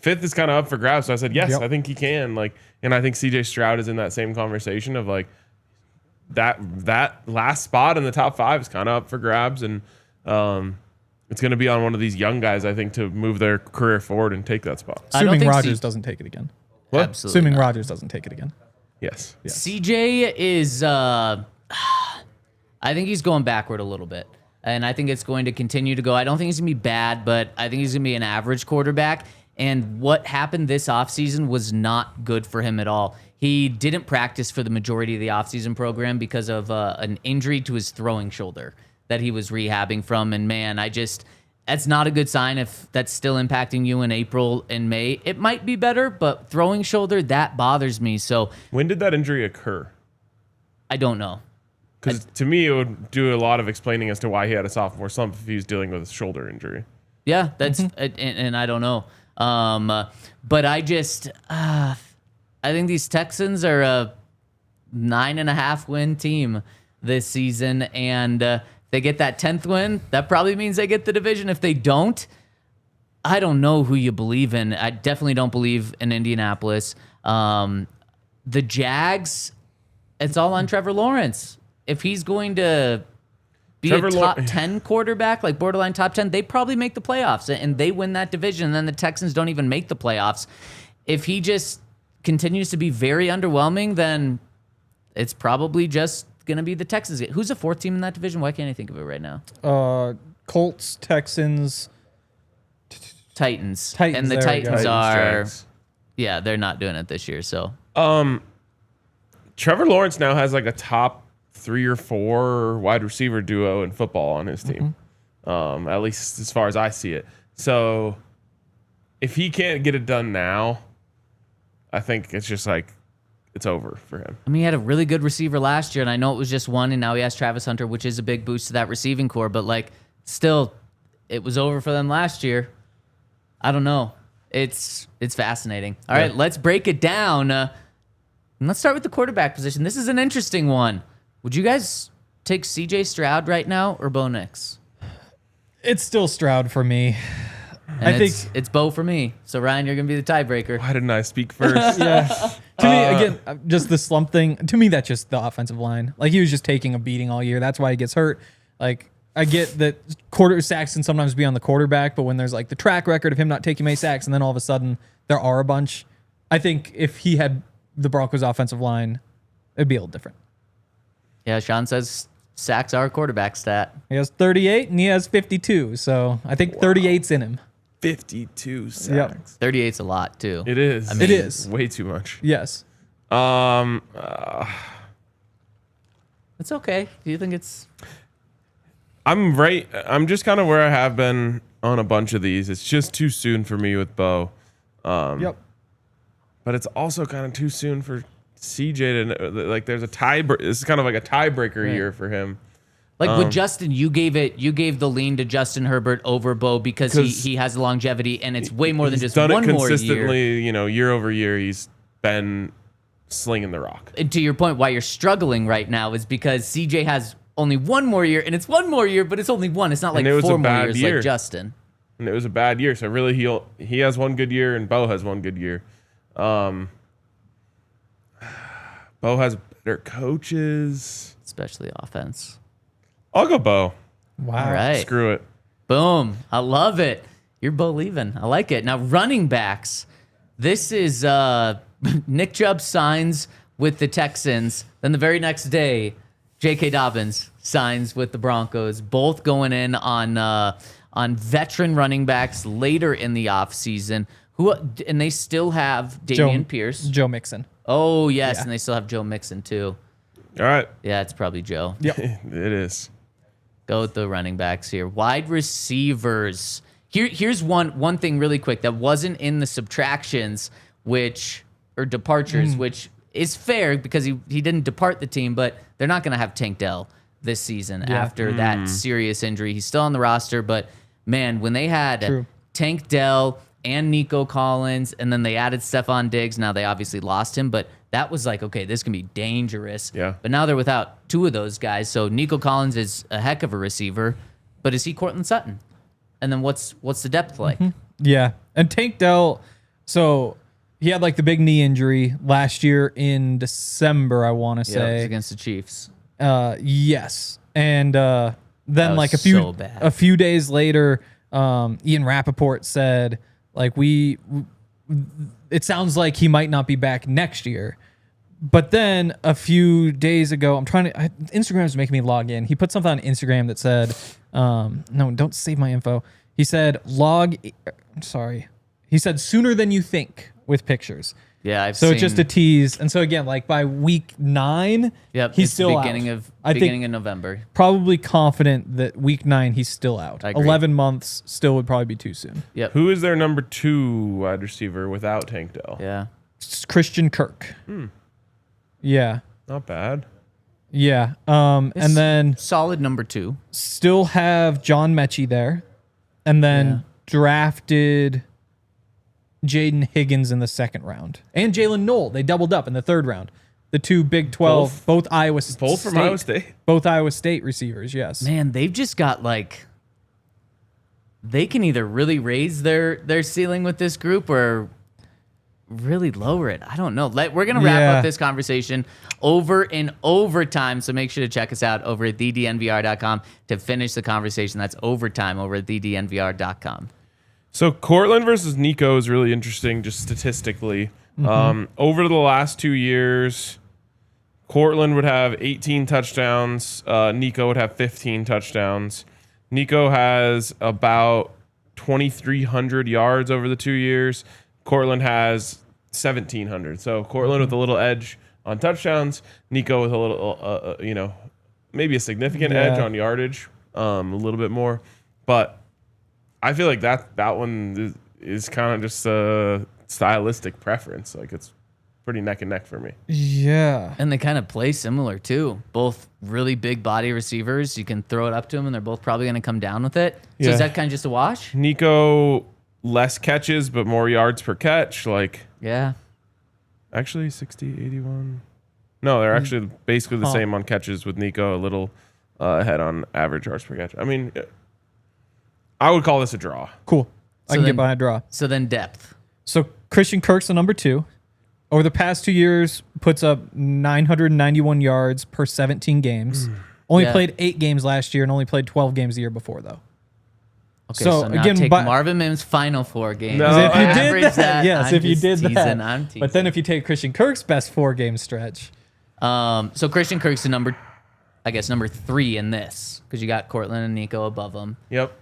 5th is kind of up for grabs. So I said, yes, I think he can. And I think CJ Stroud is in that same conversation of like that last spot in the top 5 is kind of up for grabs. And it's going to be on one of these young guys, I think, to move their career forward and take that spot. Assuming Rodgers doesn't take it again. What? Absolutely Assuming not. Rodgers doesn't take it again. Yes. CJ is, I think he's going backward a little bit. And I think it's going to continue to go. I don't think he's going to be bad, but I think he's going to be an average quarterback. And what happened this offseason was not good for him at all. He didn't practice for the majority of the offseason program because of an injury to his throwing shoulder that he was rehabbing from. And man, that's not a good sign if that's still impacting you in April and May. It might be better, but throwing shoulder, that bothers me. So when did that injury occur? I don't know. Because to me, it would do a lot of explaining as to why he had a sophomore slump if he was dealing with a shoulder injury. Yeah, that's and I don't know. But I just I think these Texans are a 9.5 win team this season, and if they get that 10th win, that probably means they get the division. If they don't, I don't know who you believe in. I definitely don't believe in Indianapolis. The Jags, it's all on Trevor Lawrence. If he's going to be a top 10 quarterback, like borderline top 10, they probably make the playoffs and they win that division. And then the Texans don't even make the playoffs. If he just continues to be very underwhelming, then it's probably just going to be the Texans. Who's the fourth team in that division? Why can't I think of it right now? Colts, Texans, Titans. And the Titans are, yeah, they're not doing it this year. So, Trevor Lawrence now has like a top 3 or 4 wide receiver duo in football on his team, at least as far as I see it. So if he can't get it done now, I think it's just like it's over for him. I mean, he had a really good receiver last year, and I know it was just one, and now he has Travis Hunter, which is a big boost to that receiving core, but like still, it was over for them last year. I don't know. It's fascinating. All right, let's break it down. And let's start with the quarterback position. This is an interesting one. Would you guys take CJ Stroud right now or Bo Nix? It's still Stroud for me. And I think it's Bo for me. So Ryan, you're gonna be the tiebreaker. Why didn't I speak first? Yeah. To me, again, just the slump thing. To me, that's just the offensive line. Like he was just taking a beating all year. That's why he gets hurt. Like I get that quarter sacks can sometimes be on the quarterback, but when there's like the track record of him not taking many sacks, and then all of a sudden there are a bunch, I think if he had the Broncos offensive line, it'd be a little different. Yeah, Sean says sacks are a quarterback stat. He has 38 and he has 52, so I think 38's in him. 52 sacks. Yep. 38's a lot too. It is. I mean, it is way too much. Yes. It's okay. Do you think it's? I'm just kind of where I have been on a bunch of these. It's just too soon for me with Bo. Yep. But it's also kind of too soon for CJ to like. There's a tie. This is kind of like a tiebreaker year for him. Like with Justin, you gave the lean to Justin Herbert over Bo because he has the longevity and it's way more than just one more year. Consistently, year over year, he's been slinging the rock. And to your point, why you're struggling right now is because CJ has only one more year, and it's one more year, but it's only one. It's not like 4 more years like Justin. And it was a bad year, so really he has one good year and Bo has one good year. Bo has better coaches, especially offense. I'll go Bo. Wow. All right. Screw it. Boom. I love it. You're Bo leaving. I like it. Now, running backs. This is Nick Chubb signs with the Texans. Then the very next day, J.K. Dobbins signs with the Broncos. Both going in on veteran running backs later in the offseason. And they still have Dameon Pierce. Joe Mixon. Oh, yes. Yeah. And they still have Joe Mixon, too. All right. Yeah, it's probably Joe. Yep. It is. Go with the running backs here. Wide receivers. Here's one thing really quick that wasn't in the subtractions, or departures, which is fair because he didn't depart the team, but they're not going to have Tank Dell this season after that serious injury. He's still on the roster, but man, when they had Tank Dell and Nico Collins, and then they added Stephon Diggs, now they obviously lost him, but that was like, okay, this can be dangerous. Yeah. But now they're without 2 of those guys, so Nico Collins is a heck of a receiver, but is he Courtland Sutton? And then what's the depth like? Yeah. And Tank Dell, so he had like the big knee injury last year in December, I want to say. It was against the Chiefs. Yes. And then like a few days later, Ian Rappaport said, like, it sounds like he might not be back next year. But then a few days ago, Instagram is making me log in. He put something on Instagram that said, no, don't save my info. He said, he said sooner than you think with pictures. Yeah, It's just a tease. And so again, like by week 9, he's still beginning out. of November. Probably confident that week 9 he's still out. 11 months still would probably be too soon. Yep. Who is their number 2 wide receiver without Tank Dell? Yeah. It's Christian Kirk. Yeah. Not bad. Yeah. And then solid number 2. Still have John Mechie there. And then drafted Jaden Higgins in the second round. And Jalen Knoll. They doubled up in the third round. The two Big 12, both Iowa State. Both from Iowa State. Both Iowa State receivers, yes. Man, they've just got like, they can either really raise their ceiling with this group or really lower it. I don't know. We're going to wrap up this conversation over in overtime, so make sure to check us out over at thednvr.com to finish the conversation. That's overtime over at thednvr.com. So Cortland versus Nico is really interesting just statistically. Over the last 2 years, Cortland would have 18 touchdowns. Nico would have 15 touchdowns. Nico has about 2,300 yards over the 2 years. Cortland has 1,700. So Cortland with a little edge on touchdowns. Nico with a little, maybe a significant edge on yardage, a little bit more. But I feel like that one is kind of just a stylistic preference. Like it's pretty neck and neck for me. Yeah. And they kind of play similar too. Both really big body receivers. You can throw it up to them and they're both probably going to come down with it. So is that kind of just a wash? Nico, less catches, but more yards per catch. Yeah. Actually 60, 81. No, they're actually basically the same on catches with Nico, a little ahead on average yards per catch. I mean, I would call this a draw. Cool. I can then- get behind a draw. So then depth. So Christian Kirk's the number 2. Over the past 2 years, puts up 991 yards per 17 games. Only played 8 games last year and only played 12 games the year before, though. Okay, So, so now again, take but- Marvin Mims' final 4 games. No, If you did Average that, yes, I'm if you just did teasing, that. I'm teasing. But then if you take Christian Kirk's best 4-game stretch, So Christian Kirk's the number 3 in this because you got Cortland and Nico above him. Yep.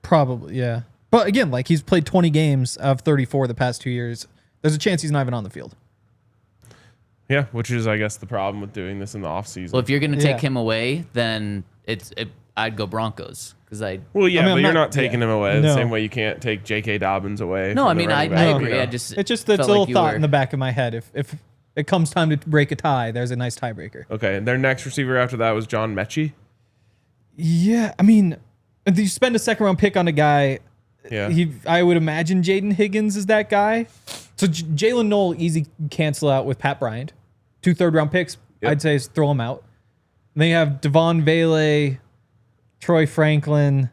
probably, yeah. But again, like he's played 20 games of 34 the past 2 years. There's a chance he's not even on the field. Yeah, which is, I guess, the problem with doing this in the offseason. Well, if you're going to take Yeah. him away, then I'd go Broncos because Well, yeah, I mean, but you're I'm not not- taking yeah. him away the No. same way you can't take J.K. Dobbins away. No, from I the mean, I running back, agree. you know? I just It's just felt that's a little like you thought were- in the back of my head. If it comes time to break a tie, there's a nice tiebreaker. Okay, and their next receiver after that was John Mechie. Yeah, I mean, if you spend a second round pick on a guy, Yeah. I would imagine Jaden Higgins is that guy. So Jalen Knoll easy cancel out with Pat Bryant. 2 third-round picks, Yep. I'd say throw them out. And then you have Devon Vele, Troy Franklin.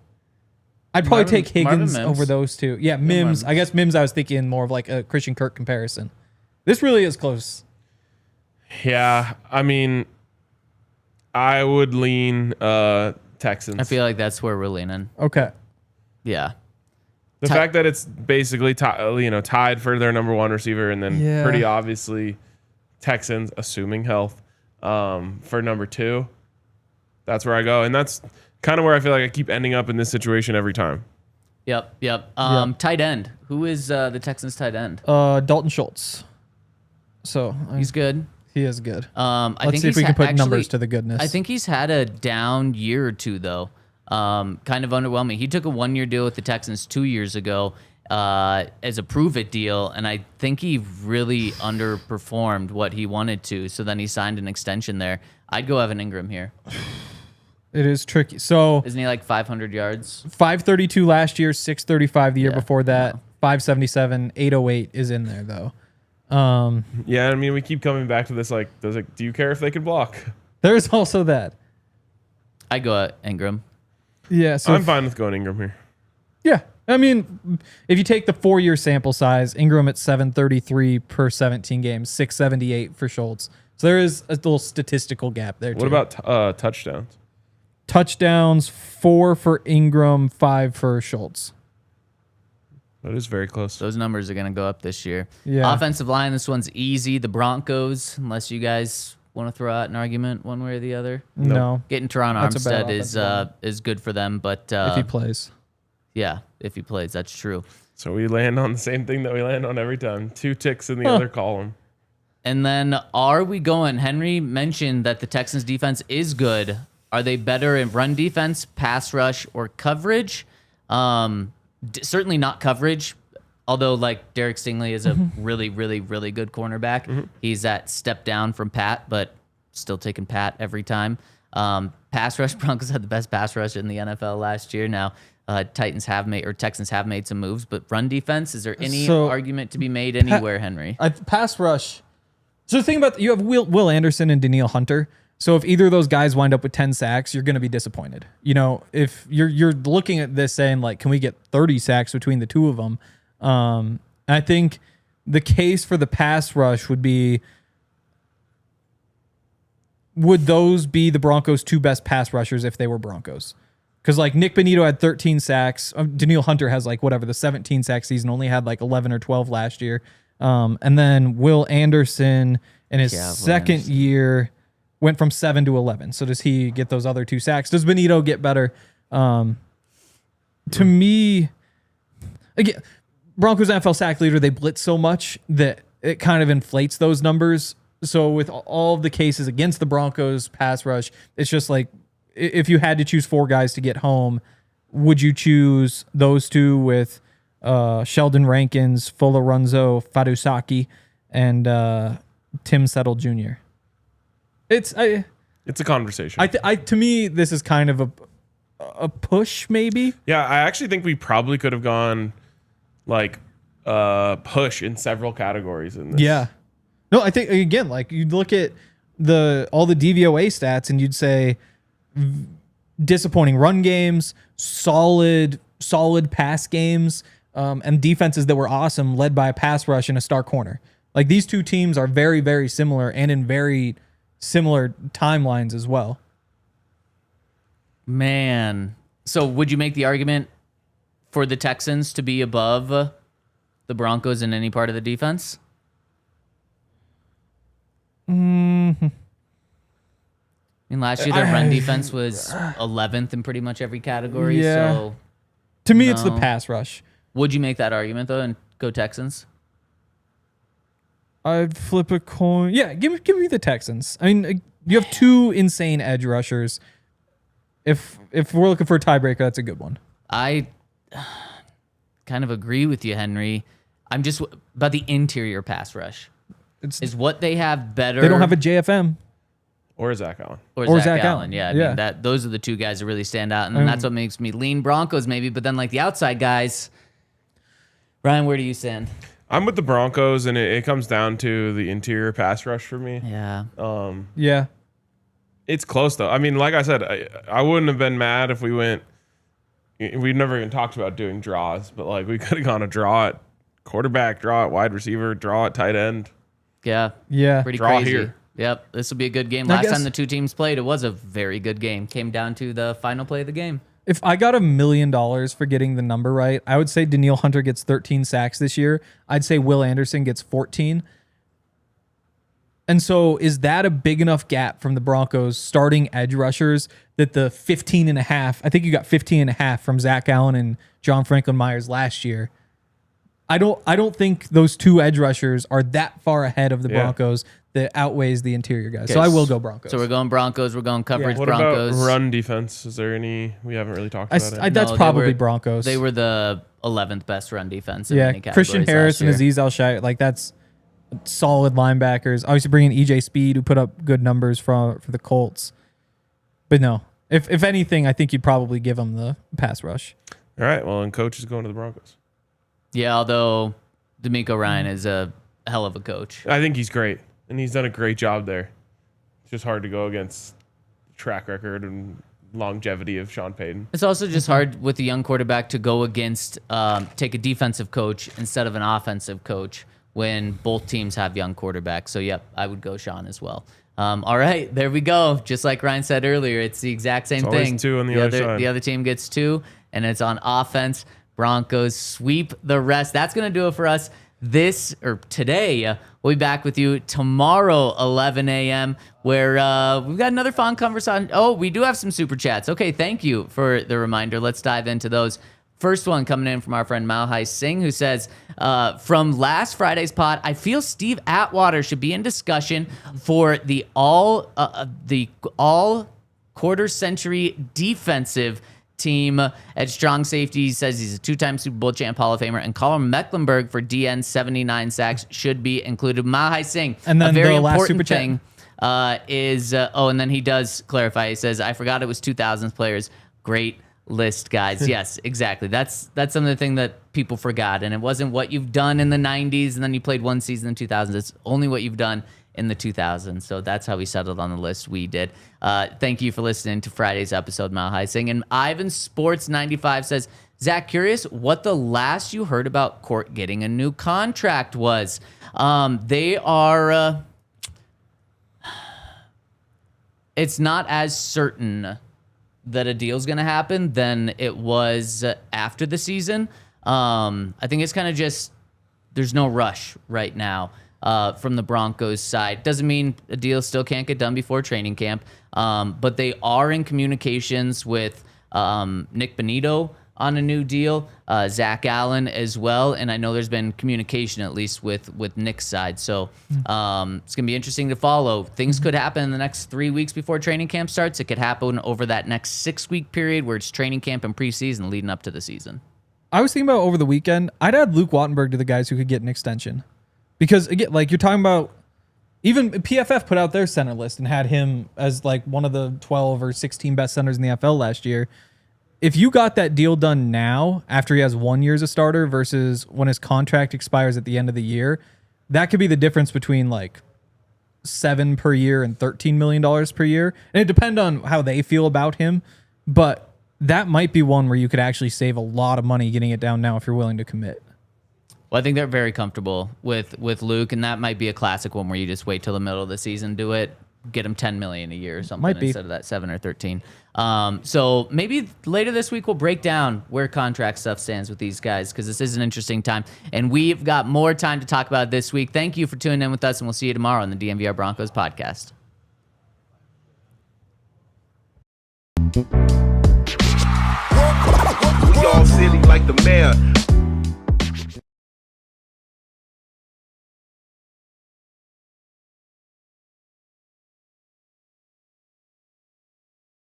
I'd probably Marvin- take Higgins Marvin Mims. over those two. Yeah, Mims. I guess Mims I was thinking more of like a Christian Kirk comparison. This really is close. Yeah, I mean, I would lean Texans. I feel like that's where we're leaning. Okay. Yeah. The fact that it's basically tied for their number 1 receiver, and then Yeah. pretty obviously Texans, assuming health, for number 2. That's where I go, and that's kind of where I feel like I keep ending up in this situation every time. Yep. Tight end. Who is the Texans tight end? Dalton Schultz. So He's good. he is good. I Let's think see if he's we can put actually- numbers to the goodness. I think he's had a down year or two though. Kind of underwhelming. He took a 1-year deal with the Texans 2 years ago as a prove it deal, and I think he really underperformed what he wanted to. So then he signed an extension there. I'd go Evan Ingram here. It is tricky. So Isn't he like 500 yards? 532 last year, 635 the year Yeah, before that, 577, 808 is in there though. Yeah, I mean, we keep coming back to this. Like, do you care if they could block? There's also that. I'd go Ingram. Yeah. So I'm fine with going Ingram here. yeah. I mean, if you take the 4-year sample size, Ingram at 733 per 17 games, 678 for Schultz. So there is a little statistical gap there. What about touchdowns? touchdowns? 4 for Ingram, 5 for Schultz. That is very close. Those numbers are going to go up this year. Yeah. Offensive line, this one's easy. The Broncos, unless you guys want to throw out an argument one way or the other. No, Getting Teron That's a bad Armstead is good for them, but if he plays. yeah, if he plays, that's true. So we land on the same thing that we land on every time. 2 ticks in the other column. And then are we going? Henry mentioned that the Texans defense is good. Are they better in run defense, pass rush, or coverage? Certainly not coverage. Although, like, Derek Stingley is a really, really, really good cornerback. He's that step down from Pat, but still taking Pat every time. Pass rush, Broncos had the best pass rush in the NFL last year. Now, Texans have made some moves, but run defense, is there any argument to be made anywhere, Henry? Pass rush. So the thing about you have Will Anderson and Danielle Hunter. So if either of those guys wind up with 10 sacks, you're going to be disappointed. You know, if you're looking at this saying like, can we get 30 sacks between the two of them? I think the case for the pass rush would be, would those be the Broncos' two best pass rushers if they were Broncos? Because like Nik Bonitto had 13 sacks. Danielle Hunter has like the 17 sack season, only had like 11 or 12 last year. And then Will Anderson in his second year went from 7 to 11. So does he get those other 2 sacks? Does Bonitto get better? To me, again, Broncos NFL sack leader, they blitz so much that it kind of inflates those numbers. So with all of the cases against the Broncos pass rush, it's just like, if you had to choose 4 guys to get home, would you choose those 2 with Sheldon Rankins, Folorunso Fadusaki, and Tim Settle Jr.? It's a conversation. To me, this is kind of a push, maybe. Yeah, I actually think we probably could have gone like push in several categories in this. Yeah. No, I think again, like you'd look at all the DVOA stats and you'd say disappointing run games, solid pass games, and defenses that were awesome, led by a pass rush and a star corner. Like these two teams are very, very similar and in very similar timelines as well. Man. So would you make the argument for the Texans to be above the Broncos in any part of the defense? Mm-hmm. I mean, last year their run defense was 11th in pretty much every category. Yeah. So to me, it's the pass rush. Would you make that argument though and go Texans? I'd flip a coin. Yeah, give me the Texans. I mean, you have 2 insane edge rushers. If we're looking for a tiebreaker, that's a good one. I kind of agree with you, Henry. I'm just about the interior pass rush. Is what they have better? They don't have a JFM. Or Zach Allen. Or Zach Allen. Yeah, I mean, those are the 2 guys that really stand out, and that's what makes me lean Broncos maybe. But then like the outside guys, Ryan, where do you stand? I'm with the Broncos, and it comes down to the interior pass rush for me. Yeah. Yeah. It's close though. I mean, like I said, I wouldn't have been mad if we went. We've never even talked about doing draws, but like we could have gone a draw at quarterback, draw at wide receiver, draw at tight end. Yeah. Pretty draw crazy. Here. Yep. This will be a good game. Last time the 2 teams played, it was a very good game. Came down to the final play of the game. If I got $1 million for getting the number right, I would say Danielle Hunter gets 13 sacks this year. I'd say Will Anderson gets 14. And so is that a big enough gap from the Broncos starting edge rushers that the 15.5, I think you got 15.5 from Zach Allen and John Franklin Myers last year. I don't think those 2 edge rushers are that far ahead of the Broncos that outweighs the interior guys. Okay, so I will go Broncos. So we're going Broncos. We're going coverage What Broncos. About run defense? Is there any? We haven't really talked about it. That's probably Broncos. They were the 11th best run defense in many categories. Christian Harris and Azeez Al-Shaair, like that's solid linebackers. Obviously bringing EJ Speed, who put up good numbers for the Colts. But no, if anything, I think you'd probably give them the pass rush. All right. Well, and coach is going to the Broncos. Yeah, although D'Amico Ryan is a hell of a coach. I think he's great, and he's done a great job there. It's just hard to go against the track record and longevity of Sean Payton. It's also just hard with a young quarterback to go against, take a defensive coach instead of an offensive coach when both teams have young quarterbacks. So, yep, I would go Sean as well. All right, there we go. Just like Ryan said earlier, it's the exact same thing. 2 on the other side. The other team gets 2, and it's on offense. Broncos sweep the rest. That's going to do it for us today. We'll be back with you tomorrow, 11 a.m., where we've got another fun conversation. Oh, we do have some super chats. Okay, thank you for the reminder. Let's dive into those. First one coming in from our friend Malhai Singh, who says, from last Friday's pod, I feel Steve Atwater should be in discussion for the all quarter century defensive team. At strong safety, he says he's a 2-time Super Bowl champ, Hall of Famer, and Colin Mecklenburg for DN 79 sacks should be included. Mahai Singh, and then a very the last important super thing is, and then he does clarify. He says, I forgot it was 2000s players. Great list, guys. Yes, exactly. That's some of the thing that people forgot. And it wasn't what you've done in the 90s and then you played one season in 2000s. It's only what you've done in the 2000s. So that's how we settled on the list we did. Thank you for listening to Friday's episode, Mile High Sing. And Ivan Sports 95 says, Zach, curious what the last you heard about Court getting a new contract was. They are... it's not as certain that a deal's going to happen than it was after the season. I think it's kind of just, there's no rush right now from the Broncos side. Doesn't mean a deal still can't get done before training camp, but they are in communications with Nik Bonitto on a new deal, Zach Allen as well, and I know there's been communication at least with Nick's side, so it's going to be interesting to follow. Things could happen in the next 3 weeks before training camp starts. It could happen over that next 6-week period where it's training camp and preseason leading up to the season. I was thinking about over the weekend, I'd add Luke Wattenberg to the guys who could get an extension. Because, again, like you're talking about, even PFF put out their center list and had him as like one of the 12 or 16 best centers in the NFL last year. If you got that deal done now, after he has 1 year as a starter versus when his contract expires at the end of the year, that could be the difference between like $7 per year and $13 million per year. And it depends on how they feel about him, but that might be one where you could actually save a lot of money getting it down now if you're willing to commit. Well, I think they're very comfortable with Luke, and that might be a classic one where you just wait till the middle of the season, do it, get him $10 million a year or something instead of that 7 or 13. So maybe later this week we'll break down where contract stuff stands with these guys, because this is an interesting time, and we've got more time to talk about this week. Thank you for tuning in with us, and we'll see you tomorrow on the DNVR Broncos podcast. We all silly like the mayor.